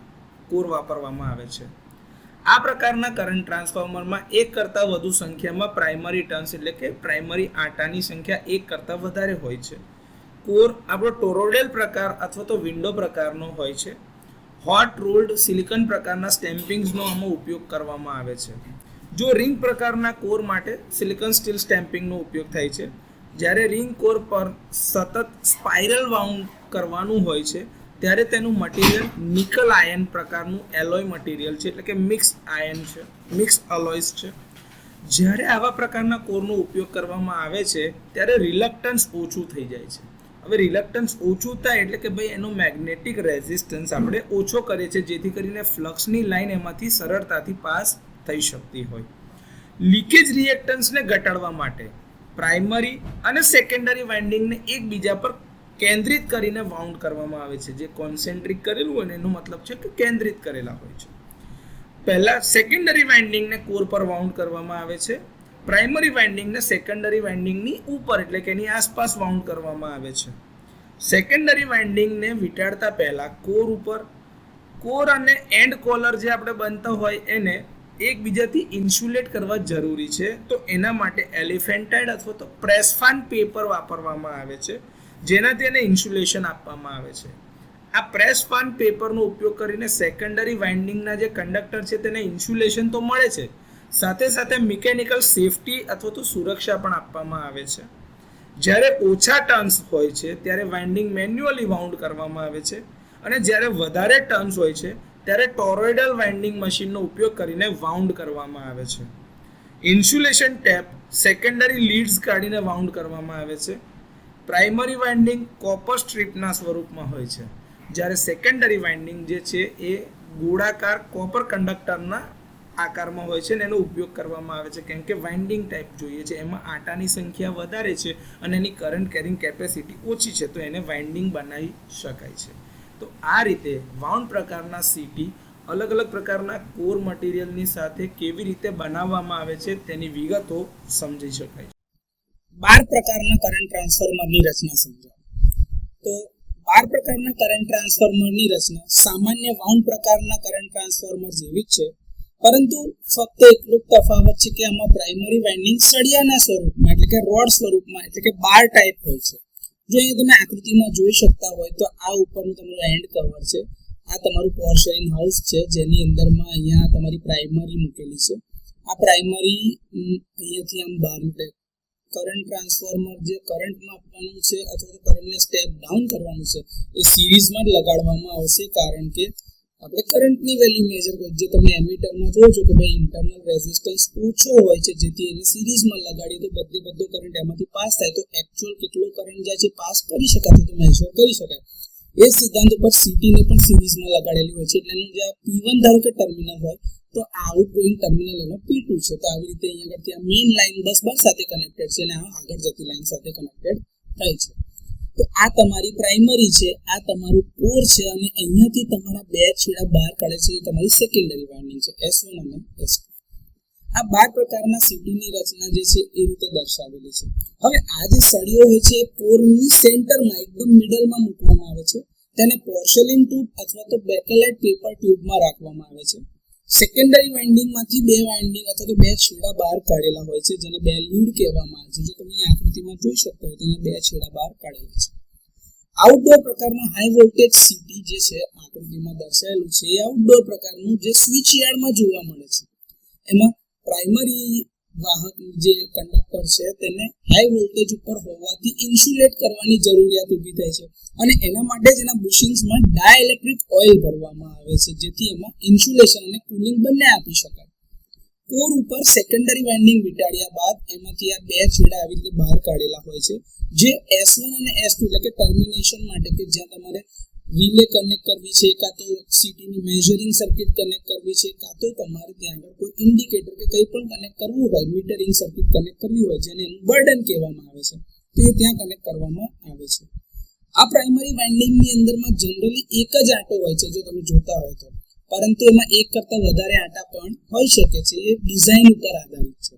કોર વાપરવામાં આવે છે. આ પ્રકારના કરંટ ટ્રાન્સફોર્મરમાં એક કરતાં વધુ સંખ્યામાં પ્રાઇમરી ટર્ન્સ એટલે કે પ્રાઇમરી આટાની સંખ્યા એક કરતાં વધારે હોય છે. કોર આપણો ટોરોઇડલ પ્રકાર અથવા તો વિન્ડો પ્રકારનો હોય છે. હોટ રોલ્ડ સિલિકોન પ્રકારના સ્ટેમ્પિંગ્સનો આમાં ઉપયોગ કરવામાં આવે છે. જો રિંગ પ્રકારના કોર માટે સિલિકોન સ્ટીલ સ્ટેમ્પિંગનો ઉપયોગ થાય છે. જ્યારે રિંગ કોર પર સતત સ્પાઇરલ વાઉન્ડ કરવાનું હોય છે ત્યારે તેનું મટીરિયલ નિકલ આયન પ્રકારનું એલોય મટીરિયલ છે એટલે કે મિક્સ આયન છે, મિક્સ અલોયસ છે. જ્યારે આવા પ્રકારના કોરનો ઉપયોગ કરવામાં આવે છે ત્યારે રિલક્ટન્સ ઓછું થઈ જાય છે. હવે રિલક્ટન્સ ઓછું થાય એટલે કે ભાઈ એનો મેગ્નેટિક રેઝિસ્ટન્સ આપણે ઓછો કરીએ છીએ જેથી કરીને ફ્લક્સની લાઈન એમાંથી સરળતાથી પાસ થઈ શકતી હોય. લીકેજ રિએક્ટન્સને ઘટાડવા માટે પ્રાઇમરી અને સેકન્ડરી વાઇન્ડિંગને એકબીજા પર કેન્દ્રિત કરીને વાઉન્ડ કરવામાં આવે છે. જે કોન્સેન્ટ્રિક કરેલું હોય એનો મતલબ છે કે કેન્દ્રિત કરેલા હોય છે. પહેલા સેકન્ડરી વાઇન્ડિંગને કોર પર વાઉન્ડ કરવામાં આવે છે. પ્રાઇમરી વાઇન્ડિંગને સેકન્ડરી વાઇન્ડિંગની ઉપર એટલે કે એની આસપાસ વાઉન્ડ કરવામાં આવે છે. સેકન્ડરી વાઇન્ડિંગને વીંટાળતા પહેલા કોર ઉપર કોર અને એન્ડ કોલર જે આપણે બનતા હોય એને એકબીજાથી ઇન્સ્યુલેટ કરવા જરૂરી છે. તો એના માટે એલિફેન્ટાઇડ અથવા તો પ્રેસફાન પેપર વાપરવામાં આવે છે જેનાથી એને ઇન્સ્યુલેશન આપવામાં આવે છે. આ પ્રેસફાન પેપરનો ઉપયોગ કરીને સેકન્ડરી વાઇન્ડિંગના જે કંડક્ટર છે તેને ઇન્સ્યુલેશન તો મળે છે, સાથે સાથે મિકેનિકલ સેફટી અથવા તો સુરક્ષા પણ આપવામાં આવે છે. જ્યારે ઓછા ટર્ન્સ હોય છે ત્યારે વાઇન્ડિંગ મેન્યુઅલી વાઉન્ડ કરવામાં આવે છે અને જ્યારે વધારે ટર્ન્સ હોય છે ત્યારે ટોરોઇડલ વાઇન્ડિંગ મશીનનો ઉપયોગ કરીને વાઉન્ડ કરવામાં આવે છે. ઇન્સ્યુલેશન ટેપ સેકન્ડરી લીડ્સ કાઢીને વાઉન્ડ કરવામાં આવે છે. પ્રાઇમરી વાઇન્ડિંગ કોપર સ્ટ્રીપના સ્વરૂપમાં હોય છે જ્યારે સેકન્ડરી વાઇન્ડિંગ જે છે એ ગોળાકાર કોપર કંડક્ટરના આકારમાં હોય છે અને એનો ઉપયોગ કરવામાં આવે છે કેમ કે વાઇન્ડિંગ ટાઈપ જોઈએ છે, એમાં આટાની સંખ્યા વધારે છે અને એની કરંટ કેરિંગ કેપેસિટી ઓછી છે તો એને વાઇન્ડિંગ બનાવી શકાય છે. તો આ રીતે વાઉન્ડ પ્રકારના સીટી અલગ અલગ પ્રકારના કોર મટીરિયલની સાથે કેવી રીતે બનાવવામાં આવે છે તેની વિગતો સમજી શકાય. 12 પ્રકારના કરંટ ટ્રાન્સફોર્મરની રચના સમજાવો. તો 12 પ્રકારના કરંટ ટ્રાન્સફોર્મરની રચના સામાન્ય વાઉન્ડ પ્રકારના કરંટ ટ્રાન્સફોર્મર જેવી જ છે, પરંતુ ફક્ત એટલો જ તફાવત છે કે આમાં પ્રાઇમરી વાઇન્ડિંગ સળિયાના સ્વરૂપમાં એટલે કે રોડ સ્વરૂપમાં એટલે કે બાર ટાઈપ હોય છે. જો અહીંયા તમે આકૃતિમાં જોઈ શકતા હોય તો આ ઉપરનું તમારું એન્ડ કવર છે. આ તમારું પોર્સેલિન હાઉસ છે જેની અંદરમાં અહીંયા તમારી પ્રાઇમરી મૂકેલી છે. આ પ્રાઇમરી અહીંયાથી આમ બહાર નીકળે. કરંટ ટ્રાન્સફોર્મર જે કરંટમાં આપવાનું છે અથવા તો કરંટને સ્ટેપ ડાઉન કરવાનું છે એ સિરીઝમાં જ લગાડવામાં આવશે કારણ કે આપણે કરંટની વેલ્યુ મેજર કરીએ. જે તમે એમીટરમાં જોવો છો કે ભાઈ ઇન્ટરનલ રેઝિસ્ટન્સ ઓછો હોય છે જેથી એને સિરીઝમાં લગાડીએ તો બધો કરંટ એમાંથી પાસ થાય તો એકચ્યુઅલ કેટલો કરંટ જાય છે પાસ કરી શકાય તો મેજર કરી શકાય. એ સિદ્ધાંત ઉપર સીટીને પણ સિરીઝમાં લગાડેલી હોય છે એટલે એનું જે P1 ધારો કે ટર્મિનલ હોય તો આઉટગોઈંગ ટર્મિનલ એનો P2 છે. તો આવી રીતે અહીંયા આગળ ત્યાં મેઇન લાઇન બસ બાર સાથે કનેક્ટેડ છે અને આ આગળ જતી લાઇન સાથે કનેક્ટેડ થાય છે. તો આ તમારી પ્રાઇમરી છે, આ તમારું કોર છે અને અહીંયાથી તમારા બે છેડા બહાર કાઢે છે એ તમારી સેકન્ડરી વાઇન્ડિંગ છે S1 અને S2. આ 12 પ્રકારના સીટીની રચના જે છે એ રીતે દર્શાવેલી છે. હવે આ જે સળીઓ હોય છે એ કોરની સેન્ટરમાં એકદમ મિડલમાં મૂકવામાં આવે છે. તેને પોર્સેલિન ટ્યુબ અથવા તો બેકેલાઇટ પેપર ટ્યુબમાં રાખવામાં આવે છે. સેકન્ડરી વાઇન્ડિંગમાંથી બે વાઇન્ડિંગ અથવા તો બે છેડા બહાર કાઢેલા હોય છે જેને બે લીડ કહેવામાં આવે છે. જો તમે આ આકૃતિમાં જોઈ શકતા હોય તો અહીંયા બે છેડા બહાર કાઢેલા છે. આઉટડોર પ્રકારના હાઈ વોલ્ટેજ સીટી જે છે આકૃતિમાં દર્શાવેલું છે એ આઉટડોર પ્રકારનું જે સ્વિચ યાર્ડમાં જોવા મળે છે. એમાં પ્રાઇમરી વાહક જે કંડક્ટર છે તેને હાઈ વોલ્ટેજ ઉપર હોવાથી ઇન્સ્યુલેટ કરવાની જરૂરિયાત ઊભી થાય છે અને એના માટે જ એના બુશિંગ્સમાં ડાઇલેક્ટ્રિક ઓઇલ ભરવામાં આવે છે જેથી એમાં ઇન્સ્યુલેશન અને કુલિંગ બંને આપી શકાય. કોર ઉપર સેકન્ડરી વાઇન્ડિંગ વીંટાળ્યા બાદ એમાંથી આ બે છેડા આવી રીતે બહાર કાઢેલા હોય છે જે S1 અને S2 એટલે કે ટર્મિનેશન માટે કે જ્યાં તમારે રિલે કનેક્ટ કરવી છે કાં તો સીટીની મેઝરિંગ સર્કિટ કનેક્ટ કરવી છે કાં તો તમારે ત્યાં આગળ કોઈ ઇન્ડિકેટર કે કંઈ પણ કનેક્ટ કરવું હોય મીટરિંગ સર્કિટ કનેક્ટ કરવી હોય જેને એનું બર્ડન કહેવામાં આવે છે તો એ ત્યાં કનેક્ટ કરવામાં આવે છે. આ પ્રાઇમરી વાઇન્ડિંગની અંદરમાં જનરલી એક જ આંટો હોય છે જો તમે જોતા હોય તો, પરંતુ એમાં એક કરતાં વધારે આંટા પણ હોઈ શકે છે. એ ડિઝાઇન ઉપર આધારિત છે.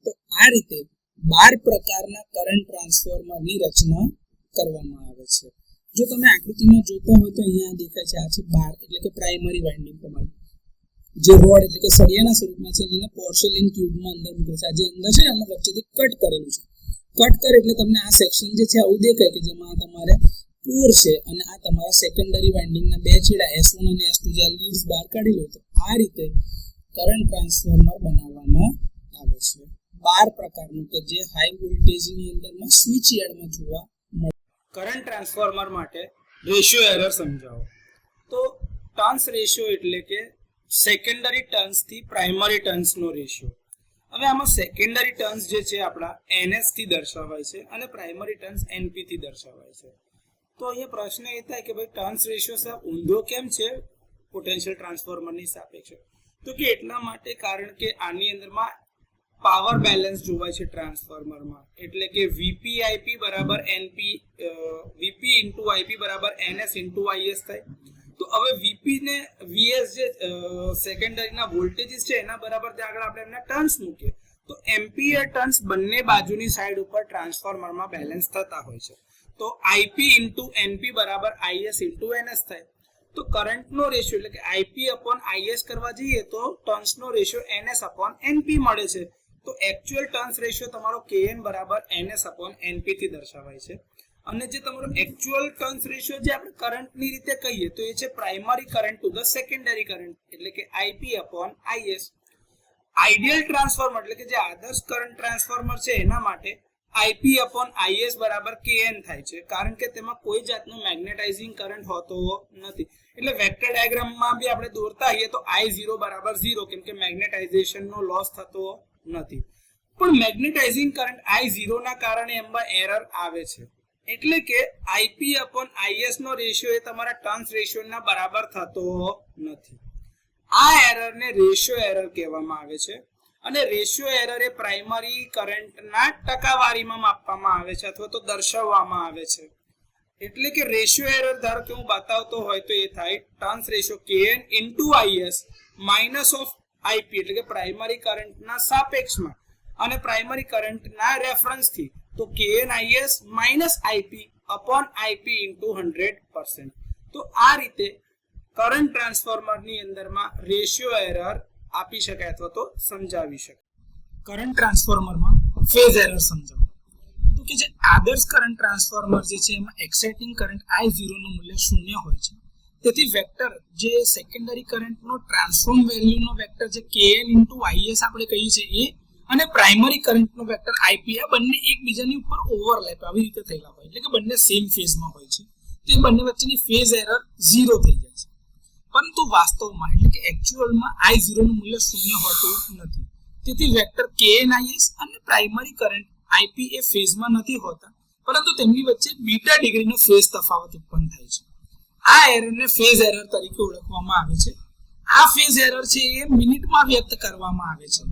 તો આ રીતે 12 પ્રકારના કરંટ ટ્રાન્સફોર્મરની રચના કરવામાં આવે છે. જો તમે આકૃતિમાં જોતા હોય તો અહીંયા દેખાય છે આ છે 12 એટલે કે પ્રાઇમરી વાઇન્ડિંગ તમારી. જે રોડ એટલે કે સળિયાના સ્વરૂપમાં છે એને પોર્સેલિન ટ્યુબમાં અંદર મૂકે છે. આ જે અંદર છે એને વચ્ચેથી કટ કરેલું છે. કટ કરે એટલે તમને આ સેક્શન જે છે આવું દેખાય કે જેમાં તમારે કોર છે અને આ તમારા સેકન્ડરી વાઇન્ડિંગના બે છેડા S1 અને S2 જે લીડ્સ બહાર કાઢી લો. તો આ રીતે કરંટ ટ્રાન્સફોર્મર બનાવવામાં આવે છે 12 પ્રકારનું કે જે હાઈ વોલ્ટેજની અંદરમાં સ્વિચ યાર્ડમાં જોવા મળે. કરંટ ટ્રાન્સફોર્મર માટે રેશિયો એરર સમજાવો. તો ટર્ન્સ રેશિયો એટલે કે સેકન્ડરી ટર્ન્સ થી પ્રાઇમરી ટર્ન્સ નો રેશિયો. હવે આમાં સેકન્ડરી ટર્ન્સ જે છે આપણા NS થી દર્શાવાય છે અને પ્રાઇમરી ટર્ન્સ NP થી દર્શાવાય છે. તો અહીંયા પ્રશ્ન એ થાય કે ભાઈ ટર્ન્સ રેશિયો સાહેબ ઊંધો કેમ છે પોટેન્શિયલ ટ્રાન્સફોર્મરની સાપેક્ષે? તો કે એટલા માટે કારણ કે આની અંદરમાં પાવર બેલેન્સ જોવાય છે ટ્રાન્સફોર્મરમાં. એટલે કે VP/IP બરાબર NP VP * IP બરાબર NS * IS થાય. તો હવે VP ને VS જે સેકન્ડરીના વોલ્ટેજીસ છે એના બરાબર ત્યાં આગળ આપણે એમના ટર્ન્સ મૂકીએ તો એમ્પિયર ટર્ન્સ બંને બાજુની સાઈડ ઉપર ટ્રાન્સફોર્મરમાં બેલેન્સ થતા હોય છે. તો IP * NP બરાબર IS * NS થાય. તો કરંટનો રેશિયો એટલે કે IP/IS કરવા જઈએ તો ટર્ન્સનો રેશિયો NS/NP મળે છે. તો એક્ચ્યુઅલ ટર્ન્સ રેશિયો તમારો Kn બરાબર NS/NP થી દર્શાવાય છે. અને જે તમારો એક્ચ્યુઅલ ટર્ન્સ રેશિયો જે આપણે કરંટની રીતે કહીએ તો એ છે primary current to the secondary current એટલે કે IP/IS. આઈડિયલ ટ્રાન્સફોર્મર એટલે કે જે આદર્શ કરંટ ટ્રાન્સફોર્મર છે એના માટે IP/IS બરાબર Kn થાય છે કારણ કે તેમાં કોઈ જાતનો મેગ્નેટાઇઝિંગ કરંટ હોતો નથી. એટલે વેક્ટર ડાયાગ્રામમાં બી આપણે દોરતા હોઈએ તો I0 બરાબર 0 કેમ કે મેગ્નેટાઇઝેશનનો લોસ થતો નથી. પણ મેગ્નેટાઇઝિંગ કરંટ I0 ના કારણે એમાં એરર આવે છે. એટલે કે IP/IS નો રેશિયો એ તમારા ટર્ન્સ રેશિયોના બરાબર થતો નથી. આ એરરને રેશિયો એરર કહેવામાં આવે છે. અને રેશિયો એરર એ પ્રાઇમરી કરંટના ટકાવારીમાં માપવામાં આવે છે અથવા તો દર્શાવવામાં આવે છે. એટલે કે રેશિયો એરર ધારો કે હું બતાવતો હોય તો એ થાય turns ratio Kn * IS minus of IP એટલે કે પ્રાઇમરી કરંટના સાપેક્ષમાં અને પ્રાઇમરી કરંટના રેફરન્સથી. તો Kn IS માઇનસ IP/IP * 100%. તો આ રીતે કરંટ ટ્રાન્સફોર્મરની અંદરમાં રેશિયો એરર આપી શકાય અથવા તો સમજાવી શકાય. કરંટ ટ્રાન્સફોર્મરમાં ફેઝ એરર સમજાવો. તો કે જે આદર્શ કરંટ ટ્રાન્સફોર્મર જે છે એમાં એક્સાઇટિંગ કરંટ I0 નું મૂલ્ય 0 હોય છે. તેથી વેક્ટર જે સેકન્ડરી કરંટનો ટ્રાન્સફોર્મ વેલ્યુનો વેક્ટર જે Kn * IS આપણે કહીએ છીએ એ અને પ્રાઇમરી કરંટનો વેક્ટર IP આ બંને એકબીજાની ઉપર ઓવરલેપ આવી રીતે થયેલા હોય એટલે કે બંને સેમ ફેઝમાં હોય છે. તો એ બંને વચ્ચેની ફેઝ એરર 0 થઈ જાય છે. પરંતુ વાસ્તવમાં એટલે કે એક્ચ્યુઅલમાં I0 નું મૂલ્ય 0 હોતું નથી. તેથી વેક્ટર Kn IS અને પ્રાઇમરી કરંટ IP એ ફેઝમાં નથી હોતા પરંતુ તેમની વચ્ચે બીટા ડિગ્રીનો ફેઝ તફાવત ઉત્પન્ન થાય છે. આ એરરને ફેઝ એરર તરીકે ઓળખવામાં આવે છે. આ ફેઝ એરર છે એ મિનિટમાં વ્યક્ત કરવામાં આવે છે.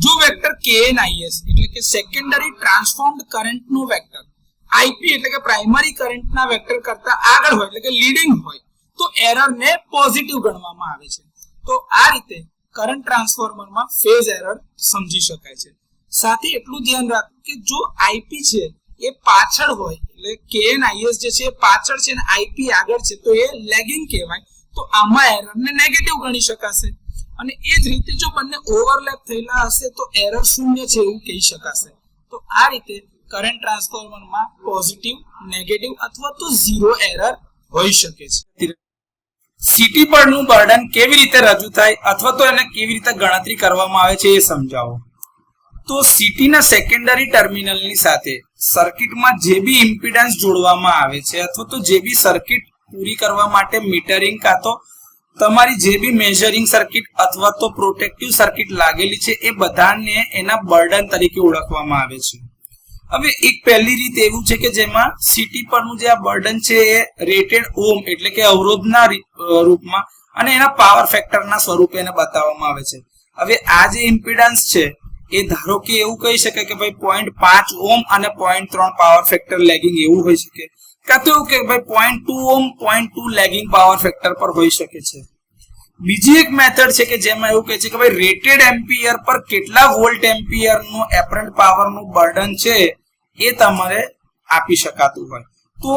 જો વેક્ટર Kn IS એટલે કે સેકન્ડરી ટ્રાન્સફોર્મ્ડ કરંટનો વેક્ટર IP એટલે કે પ્રાઇમરી કરંટના વેક્ટર કરતા આગળ હોય એટલે કે લીડિંગ હોય તો એરરને પોઝિટિવ ગણવામાં આવે છે. તો આ રીતે કરંટ ટ્રાન્સફોર્મરમાં ફેઝ એરર સમજી શકાય છે. સાથે એટલું ધ્યાન રાખવું કે જો IP છે એ પાછળ હોય એટલે Kn IS જે છે પાછળ છે અને IP આગળ છે તો એ લેગિંગ કહેવાય. તો આમાં એરરને નેગેટિવ ગણી શકાશે. અને એ જ રીતે જો બંને ઓવરલેપ થયેલા હશે તો એરર 0 છે એવું કહી શકાશે. તો આ રીતે કરંટ ટ્રાન્સફોર્મરમાં પોઝિટિવ, નેગેટિવ અથવા તો 0 એરર હોઈ શકે છે. સીટી પરનું બર્ડન કેવી રીતે રજૂ થાય અથવા તો એને કેવી રીતે ગણતરી કરવામાં આવે છે એ સમજાવો. તો સીટીના સેકન્ડરી ટર્મિનલની સાથે સર્કિટમાં જે બી ઇમ્પિડન્સ જોડવામાં આવે છે અથવા તો જે બી સર્કિટ પૂરી કરવા માટે મીટરિંગ કાં તો તમારી જે બી મેઝરિંગ સર્કિટ અથવા તો પ્રોટેક્ટિવ સર્કિટ લાગેલી છે એ બધાને એના બર્ડન તરીકે ઓળખવામાં આવે છે. હવે એક પહેલી રીત એવું છે કે જેમાં સીટી પરનું જે આ બર્ડન છે એ રેટેડ ઓમ એટલે કે અવરોધના રૂપમાં અને એના પાવર ફેક્ટરના સ્વરૂપે એને બતાવવામાં આવે છે. હવે આ જે ઇમ્પિડન્સ છે એ ધારો કે એવું કહી શકાય કે ભાઈ 0.5 ઓમ અને 0.3 પાવર ફેક્ટર લેગિંગ એવું હોઈ શકે, કાં તો એવું કે ભાઈ 0.2 ઓમ 0.2 લેગિંગ પાવર ફેક્ટર પર હોઈ શકે છે. બીજી એક મેથડ છે કે જેમાં એવું કહે છે કે ભાઈ રેટેડ એમ્પિયર પર કેટલા વોલ્ટ એમ્પિયરનું એપરન્ટ પાવરનું બર્ડન છે એ તમારે આપી શકાતું હોય. તો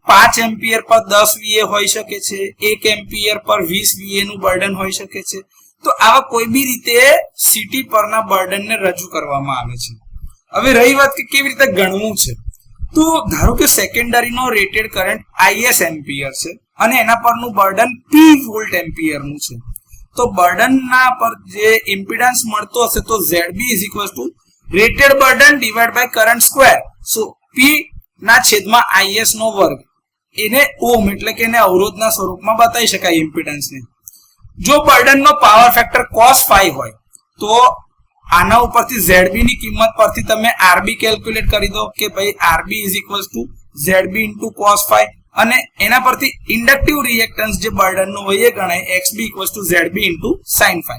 5 એમ્પિયર પર 10 VA હોઈ શકે છે, 1 એમ્પિયર પર 20 VA નું બર્ડન હોઈ શકે છે. તો આવા કોઈ બી રીતે સીટી પરના બર્ડનને રજૂ કરવામાં આવે છે. હવે રહી વાત કે કેવી રીતે ગણવું છે, તો ધારો કે સેકન્ડરીનો રેટેડ કરંટ IS એમ્પિયર છે અને એના પરનું બર્ડન P વોલ્ટ એમ્પિયરનું છે. તો બર્ડનના પર જે ઇમ્પિડન્સ મળતો હશે તો ZB is equal to rated burden divide by current square. So P ના છેદમાં IS નો વર્ગ, એને ઓમ એટલે કે એને અવરોધના સ્વરૂપમાં બતાવી શકાય ઇમ્પિડન્સને. જો બર્ડનનો પાવર ફેક્ટર cos phi હોય તો આના ઉપરથી ZB ની કિંમત પરથી તમે RB કેલ્ક્યુલેટ કરી દો કે ભાઈ RB is equal two ZB into cos phi, અને એના પરથી ઇન્ડક્ટિવ રિએક્ટન્સ જે બર્ડનનો હોય એ ગણાય XB equal to ZB into sin phi.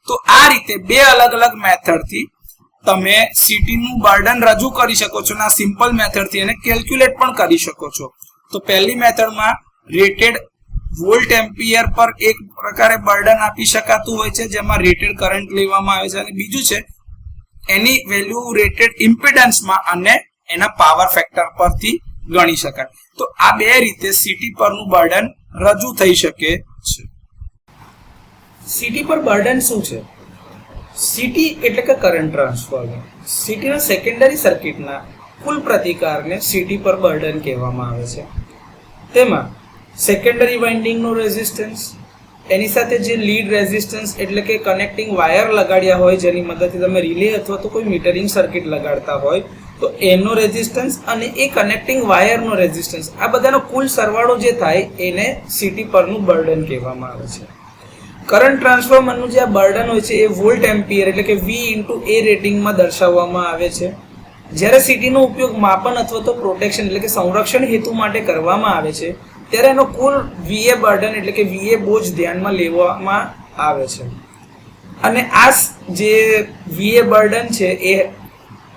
તો આ રીતે બે અલગ અલગ મેથડથી તમે સીટી નું બર્ડન રજૂ કરી શકો છો અને આ સિમ્પલ મેથડથી એને કેલ્ક્યુલેટ પણ કરી શકો છો. તો પહેલી મેથડમાં રેટેડ વોલ્ટ એમ્પિયર પર એક પ્રકારે બર્ડન આપી શકાતું હોય છે જેમાં રેટેડ કરંટ લેવામાં આવે છે, અને બીજું છે એની વેલ્યુ રેટેડ ઇમ્પિડન્સમાં અને એના પાવર ફેક્ટર પરથી ગણી શકાય. તો આ બે રીતે સીટી પરનું બર્ડન રજૂ થઈ શકે છે. સીટી પર બર્ડન શું છે? સીટી એટલે કે કરંટ ટ્રાન્સફોર્મર. સીટીના સેકન્ડરી સર્કિટના કુલ પ્રતિકારને સીટી પર બર્ડન કહેવામાં આવે છે. તેમાં સેકન્ડરી વાઇન્ડિંગનો રેઝિસ્ટન્સ, એની સાથે જે લીડ રેઝિસ્ટન્સ એટલે કે કનેક્ટિંગ વાયર લગાડ્યા હોય જેની મદદથી તમે રિલે અથવા તો કોઈ મીટરિંગ સર્કિટ લગાડતા હોય તો એનો રેઝિસ્ટન્સ અને એ કનેક્ટિંગ વાયરનો રેઝિસ્ટન્સ, આ બધાનો કુલ સરવાળો જે થાય એને સીટી પરનું બર્ડન કહેવામાં આવે છે. કરંટ ટ્રાન્સફોર્મરનું જે આ બર્ડન હોય છે એ વોલ્ટ એમ્પિયર એટલે કે V ઇન્ટુ A રેટિંગમાં દર્શાવવામાં આવે છે. જ્યારે સીટીનો ઉપયોગ માપન અથવા તો પ્રોટેક્શન એટલે કે સંરક્ષણ હેતુ માટે કરવામાં આવે છે ત્યારે એનો કુલ VA બર્ડન એટલે કે VA બોજ ધ્યાનમાં લેવામાં આવે છે. અને આ જે VA બર્ડન છે એ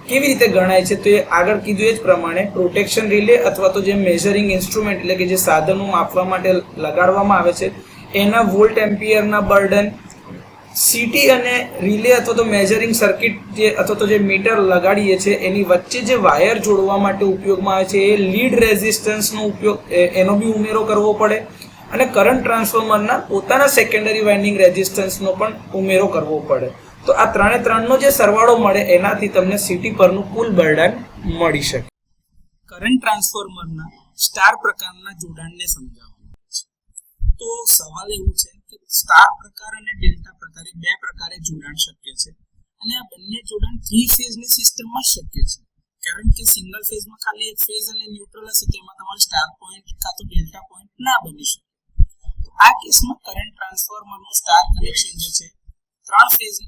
કેવી રીતે ગણાય છે તો એ આગળ કીધું એ જ પ્રમાણે પ્રોટેક્શન રિલે અથવા તો જે મેઝરિંગ ઇન્સ્ટ્રુમેન્ટ એટલે કે જે સાધનો માપવા માટે લગાડવામાં આવે છે એના વોલ્ટ એમ્પિયરના બર્ડન, સીટી અને રિલે અથવા તો મેઝરિંગ સર્કિટ જે અથવા તો જે મીટર લગાડીએ છીએ એની વચ્ચે જે વાયર જોડવા માટે ઉપયોગમાં આવે છે એ લીડ રેઝિસ્ટન્સનો ઉપયોગ એનો બી ઉમેરો કરવો પડે, અને કરંટ ટ્રાન્સફોર્મરના પોતાના સેકન્ડરી વાઇન્ડિંગ રેઝિસ્ટન્સનો પણ ઉમેરો કરવો પડે. તો આ ત્રણનો જે સરવાળો મળે એનાથી તમને સીટી પરનું કુલ બર્ડન મળી શકે. કરંટ ટ્રાન્સફોર્મરના સ્ટાર પ્રકારના જોડાણને સમજાવો. તો સવાલ એવું છે કે સ્ટાર પ્રકાર અને ડેલ્ટા પ્રકારે બે પ્રકારે જોડાણ શક્ય છે, અને આ બંને જોડાણ 3 ફેઝની સિસ્ટમમાં શક્ય છે. કારણ કે સિંગલ ફેઝમાં ખાલી એક ફેઝ અને ન્યુટ્રલ હશે તેમાં તમારો સ્ટાર પોઈન્ટ કાં તો ડેલ્ટા પોઈન્ટ ના બની શકે. તો આ કેસમાં કરંટ ટ્રાન્સફોર્મરનું સ્ટાર કનેક્શન જે છે 3 ફેઝ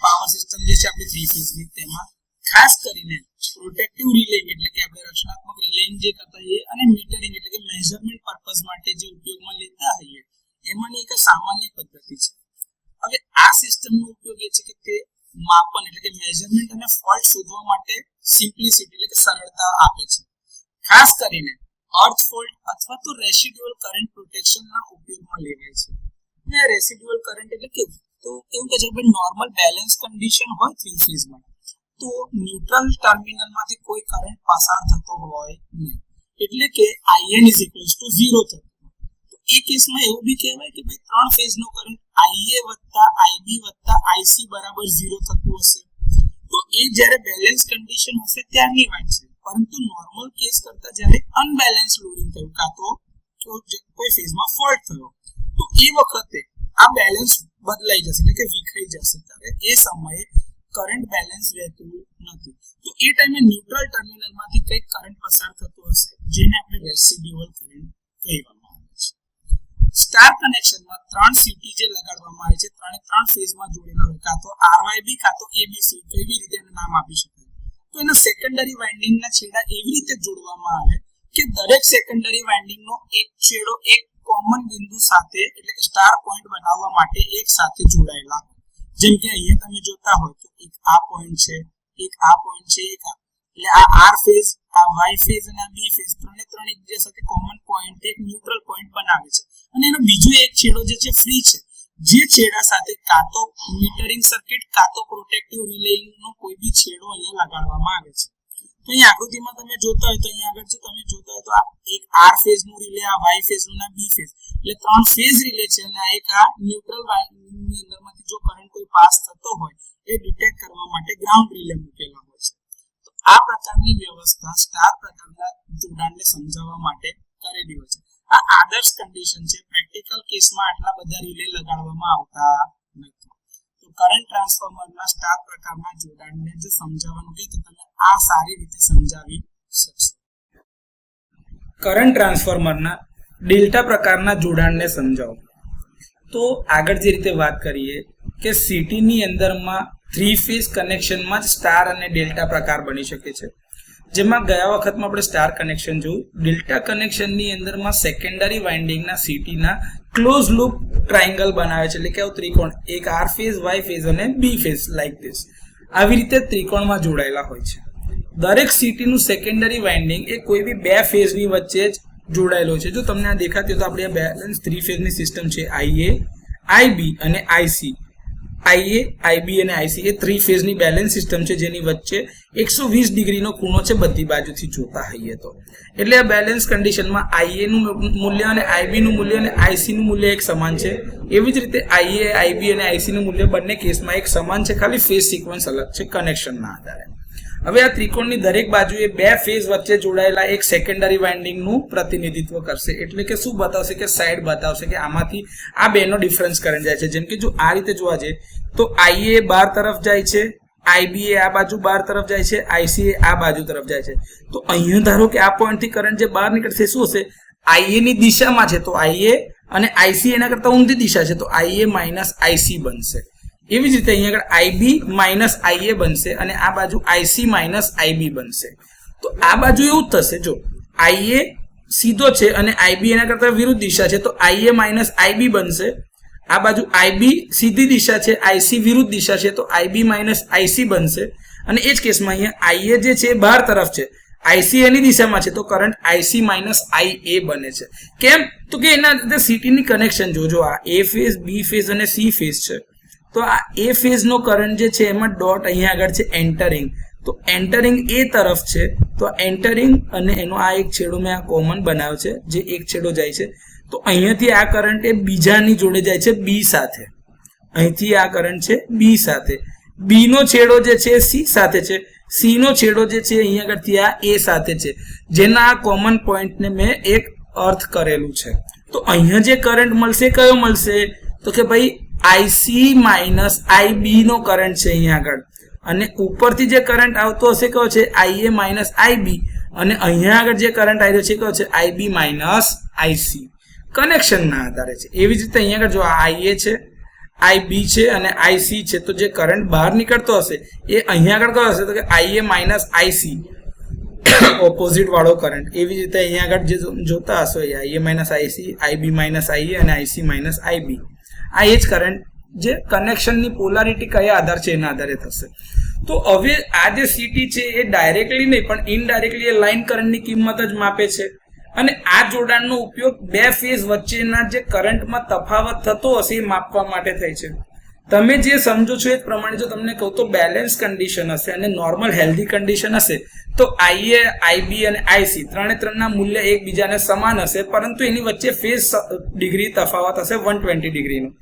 પાવર સિસ્ટમ જે છે આપણી 3 ફેઝની, તેમાં ખાસ કરીને પ્રોટેક્ટિવ રિલેઇંગ એટલે કે આપણે રક્ષણાત્મક રિલેઇંગ જે કરતા હોઈએ અને મીટરિંગ એટલે કે મેઝરમેન્ટ પર્પઝ માટે જે ઉપયોગમાં લેતા હોઈએ એમાંની એક સામાન્ય પદ્ધતિ છે. હવે આ સિસ્ટમનો ઉપયોગ એ છે કે તે માપન એટલે કે મેઝરમેન્ટ અને ફોલ્ટ શોધવા માટે સિમ્પ્લિસિટી એટલે કે સરળતા આપે છે. ખાસ કરીને અર્થ ફોલ્ટ અથવા તો રેસિડ્યુઅલ કરંટ પ્રોટેક્શનના ઉપયોગમાં લેવાય છે. અને આ રેસિડ્યુઅલ કરંટ એટલે કેવું? તો એવું કે જે નોર્મલ બેલેન્સ કન્ડિશન હોય 3 ફેઝમાં તો ન્યુટ્રલ ટર્મિનલમાંથી કોઈ કરંટ પસાર થતો હોય નહીં, એટલે કે IN ઇઝ ઇક્વલ્સ ટુ 0 થતો. તો એ કેસમાં એવું બી કહેવાય કે ભાઈ 3 ફેઝનો કરંટ IA વત્તા IB વત્તા IC બરાબર 0 થતું હશે. તો એ જ્યારે બેલેન્સ કન્ડિશન હશે ત્યારની વાત છે, પરંતુ નોર્મલ કેસ કરતા જ્યારે અનબેલેન્સ લોડિંગ થયું કાં તો કોઈ ફેઝમાં ફોલ્ટ થયો તો એ વખતે આ બેલેન્સ બદલાઈ જશે એટલે કે વિખરાઈ જશે, ત્યારે એ સમયે કરંટ બેલેન્સ રહેતું નથી. તો એ ટાઈમે ન્યુટ્રલ ટર્મિનલમાંથી કંઈક કરંટ પસાર થતો હશે જેને આપણે રેસિડ્યુઅલ કરંટ કહેવામાં આવે છે. સ્ટાર કનેક્શનમાં 3 સીટી જે લગાડવામાં આવે છે 3 ફેઝમાં જોડેલા હોય, કાં તો RYB કાં તો ABC, કઈ બી રીતે એને નામ આપી શકાય. તો એના સેકન્ડરી વાઇન્ડિંગના છેડા એવી રીતે જોડવામાં આવે કે દરેક સેકન્ડરી વાઇન્ડિંગનો એક છેડો એક કોમન બિંદુ સાથે એટલે કે સ્ટાર પોઈન્ટ બનાવવા માટે એક સાથે જોડાયેલા હોય. જેમ કે અહીંયા તમે જોતા હોય તો એક આ પોઈન્ટ છે, એક આ પોઈન્ટ છે, એક આ, એટલે આ R ફેઝ, આ Y ફેઝ અને આ B ફેઝ ત્રણે એકબીજા સાથે કોમન પોઈન્ટ એક ન્યુટ્રલ પોઈન્ટ બનાવે છે. અને એનો બીજો એક છેડો જે છે ફ્રી છે, જે છેડા સાથે કાં તો મીટરિંગ સર્કિટ કાં તો પ્રોટેક્ટિવ રિલેઇંગનો કોઈ બી છેડો અહીંયા લગાડવામાં આવે છે. તો અહીંયા આકૃતિમાં તમે જોતા હોય તો અહીંયા આગળ જો તમે જોતા હોય તો આ એક R ફેઝ નું રિલે, આ Y ફેઝ નું અને B ફેઝ, એટલે 3 ફેઝ રિલે છે અને આ એક આ ની અંદરમાંથી જો કરંટ કોઈ પાસ થતો હોય એ ડિટેક્ટ કરવા માટે ગ્રાઉન્ડ રિલે મૂકેલા હોય છે. તો આ પ્રકારની વ્યવસ્થા સ્ટાર પ્રકારના જોડાણને સમજાવવા માટે કરેલી હોય છે. આ આદર્શ કન્ડિશન છે. પ્રેક્ટિકલ કેસમાં આટલા બધા રિલે લગાડવામાં આવતા નથી. તો કરંટ ટ્રાન્સફોર્મરના સ્ટાર પ્રકારના જોડાણને જો સમજાવવાનું કહે તો તમે આ સારી રીતે સમજાવી શકશો. કરંટ ટ્રાન્સફોર્મરના ડેલ્ટા પ્રકારના જોડાણને સમજાવો. તો આગળ જે રીતે વાત કરીએ કે સિટીની અંદરમાં 3 ફેઝ કનેક્શનમાં જ સ્ટાર અને ડેલ્ટા પ્રકાર બની શકે છે. જેમાં ગયા વખતમાં આપણે સ્ટાર કનેક્શન જોયું. ડેલ્ટા કનેક્શનની અંદરમાં સેકન્ડરી વાઇન્ડિંગના સિટીના ક્લોઝ લૂપ ટ્રાયંગલ બનાવે છે, એટલે કે આવું ત્રિકોણ, એક આર ફેઝ, વાય ફેઝ અને બી ફેઝ લાઈક ધીસ. આવી રીતે ત્રિકોણમાં જોડાયેલા હોય છે. દરેક સિટીનું સેકન્ડરી વાઇન્ડિંગ એ કોઈ બી 2 ફેઝની વચ્ચે જ જોડાયેલો છે. જો તમને આ દેખાતી હોય તો આપણી આ બેલેન્સ 3 ફેઝની સિસ્ટમ છે. IA, IB અને IC. IA, IB અને IC એ 3 ફેઝની બેલેન્સ સિસ્ટમ છે, જેની વચ્ચે 120 ડિગ્રીનો ખૂણો છે બધી બાજુથી જોતા હોઈએ તો. એટલે આ બેલેન્સ કન્ડિશનમાં IA નું મૂલ્ય અને IB નું મૂલ્ય અને IC નું મૂલ્ય એક સમાન છે. એવી જ રીતે IA, IB અને IC નું મૂલ્ય બંને કેસમાં એક સમાન છે, ખાલી ફેઝ સિક્વન્સ અલગ છે કનેક્શનના આધારે. હવે આ ત્રિકોણની દરેક બાજુએ 2 ફેઝ વચ્ચે જોડાયેલા એક સેકન્ડરી વાઇન્ડિંગનું પ્રતિનિધિત્વ કરશે. એટલે કે શું બતાવશે કે સાઈડ બતાવશે કે આમાંથી આ બેનો ડિફરન્સ કરંટ જાય છે. જેમ કે જો આ રીતે જોવા જઈએ તો IA બાર તરફ જાય છે, IB એ આ બાજુ બાર તરફ જાય છે, IC એ આ બાજુ તરફ જાય છે. તો અહીંયા ધારો કે આ પોઈન્ટથી કરંટ જે બહાર નીકળશે શું હશે? IA ની દિશામાં છે તો IA અને IC એના કરતા ઊંધી દિશા છે તો IA માઇનસ IC બનશે. એવી જ રીતે અહીંયા આગળ IB માઇનસ IA બનશે અને આ બાજુ IC માઇનસ IB બનશે. તો આ બાજુ એવું જ થશે. જો IA સીધો છે અને IB એના કરતા વિરુદ્ધ દિશા છે તો IA માઇનસ IB બનશે. આ બાજુ IB સીધી દિશા છે, IC વિરુદ્ધ દિશા છે તો IB માઇનસ IC બનશે. અને એ જ કેસમાં અહીંયા IA જે છે બહાર તરફ છે, IC એની દિશામાં છે તો કરંટ IC માઇનસ IA બને છે. કેમ? તો કે એના સિટીની કનેક્શન જોજો. આ A ફેઝ, B ફેઝ અને C ફેઝ છે. તો આ A ફેઝ નો કરંટ જે છે એમાં ડોટ અહીંયા આગળ છે એન્ટરિંગ. તો એન્ટરિંગ A તરફ છે તો એન્ટરિંગ અને એનો આ એક છેડો મેં આ કોમન બનાવ્યો છે, જે એક છેડો જાય છે. તો અહીંયાથી આ કરંટ એ બીજાની જોડે જાય છે B સાથે. અહીંથી આ કરંટ છે B સાથે. B નો છેડો જે છે C સાથે છે. C નો છેડો જે છે અહીંયા આગળથી આ A સાથે છે, જેના આ કોમન પોઈન્ટને મેં એક અર્થ કરેલું છે. તો અહીંયા જે કરંટ મળશે કયો મળશે? તો કે ભાઈ IC માઇનસ IB નો કરંટ છે અહીંયા આગળ. અને ઉપરથી જે કરંટ આવતો હશે કયો છે? IA minus IB. અને અહીંયા આગળ જે કરંટ આવી રહ્યો છે કયો છે? IB minus IC. કનેક્શનના આધારે છે. એવી જ રીતે અહીંયા આગળ જો આ IA છે, IB છે અને IC છે, તો જે કરંટ બહાર નીકળતો હશે એ અહીંયા આગળ કયો હશે? તો કે IA માઇનસ IC, ઓપોઝિટ વાળો કરંટ. એવી જ રીતે અહીંયા આગળ જે જોતા હશો IA minus IC, IB minus IA અને IC માઇનસ IB. આ એ જ કરંટ જે કનેક્શનની પોલારિટી કયા આધાર છે એના આધારે થશે. તો હવે આ જે સિટી છે એ ડાયરેક્ટલી નહીં પણ ઇનડાયરેક્ટલી એ લાઇન કરંટની કિંમત જ માપે છે. અને આ જોડાણનો ઉપયોગ 2 ફેઝ વચ્ચેના જે કરંટમાં તફાવત થતો હશે એ માપવા માટે થાય છે. તમે જે સમજો છો એ પ્રમાણે જો તમને કહું તો બેલેન્સ કન્ડિશન હશે અને નોર્મલ હેલ્ધી કન્ડિશન હશે તો IA, IB અને IC ત્રણેના મૂલ્ય એકબીજાને સમાન હશે, પરંતુ એની વચ્ચે ફેઝ ડિગ્રી તફાવત હશે 120 ડિગ્રીનું.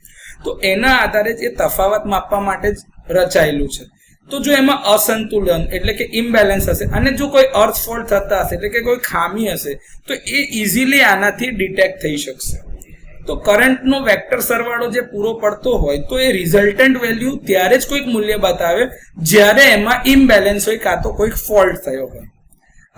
તો એના આધારે જ એ તફાવત માપવા માટે જ રચાયેલું છે. તો જો એમાં અસંતુલન એટલે કે ઇમ્બેલેન્સ હશે અને જો કોઈ અર્થ ફોલ્ટ થતા હશે એટલે કે કોઈ ખામી હશે તો એ ઇઝીલી આનાથી ડિટેક્ટ થઈ શકશે. તો કરંટનો વેક્ટર સરવાળો જે પૂરો પડતો હોય તો એ રિઝલ્ટન્ટ વેલ્યુ ત્યારે જ કોઈક મૂલ્ય બતાવે જ્યારે એમાં ઇમ્બેલેન્સ હોય કાં તો કોઈક ફોલ્ટ થયો હોય.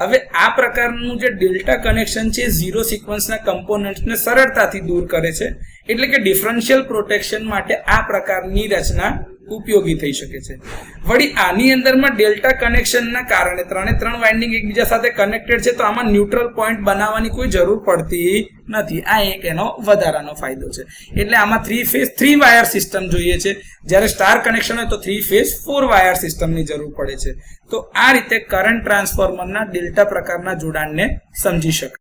હવે આ પ્રકારનું જે ડેલ્ટા કનેક્શન છે ઝીરો સિક્વન્સના કમ્પોનન્ટ્સને સરળતાથી દૂર કરે છે. એટલે કે ડિફરન્શિયલ પ્રોટેક્શન માટે આ પ્રકારની રચના ઉપયોગી થઈ શકે છે. વળી આની અંદરમાં ડેલ્ટા કનેક્શનના કારણે ત્રણ વાઇન્ડિંગ એકબીજા સાથે કનેક્ટેડ છે તો આમાં ન્યુટ્રલ પોઈન્ટ બનાવવાની કોઈ જરૂર પડતી નથી. આ એક એનો વધારાનો ફાયદો છે. એટલે આમાં 3 ફેઝ 3 વાયર સિસ્ટમ જોઈએ છે, જ્યારે સ્ટાર કનેક્શન હોય તો 3 ફેઝ 4 વાયર સિસ્ટમની જરૂર પડે છે. તો આ રીતે કરંટ ટ્રાન્સફોર્મરના ડેલ્ટા પ્રકારના જોડાણને સમજી શકાય.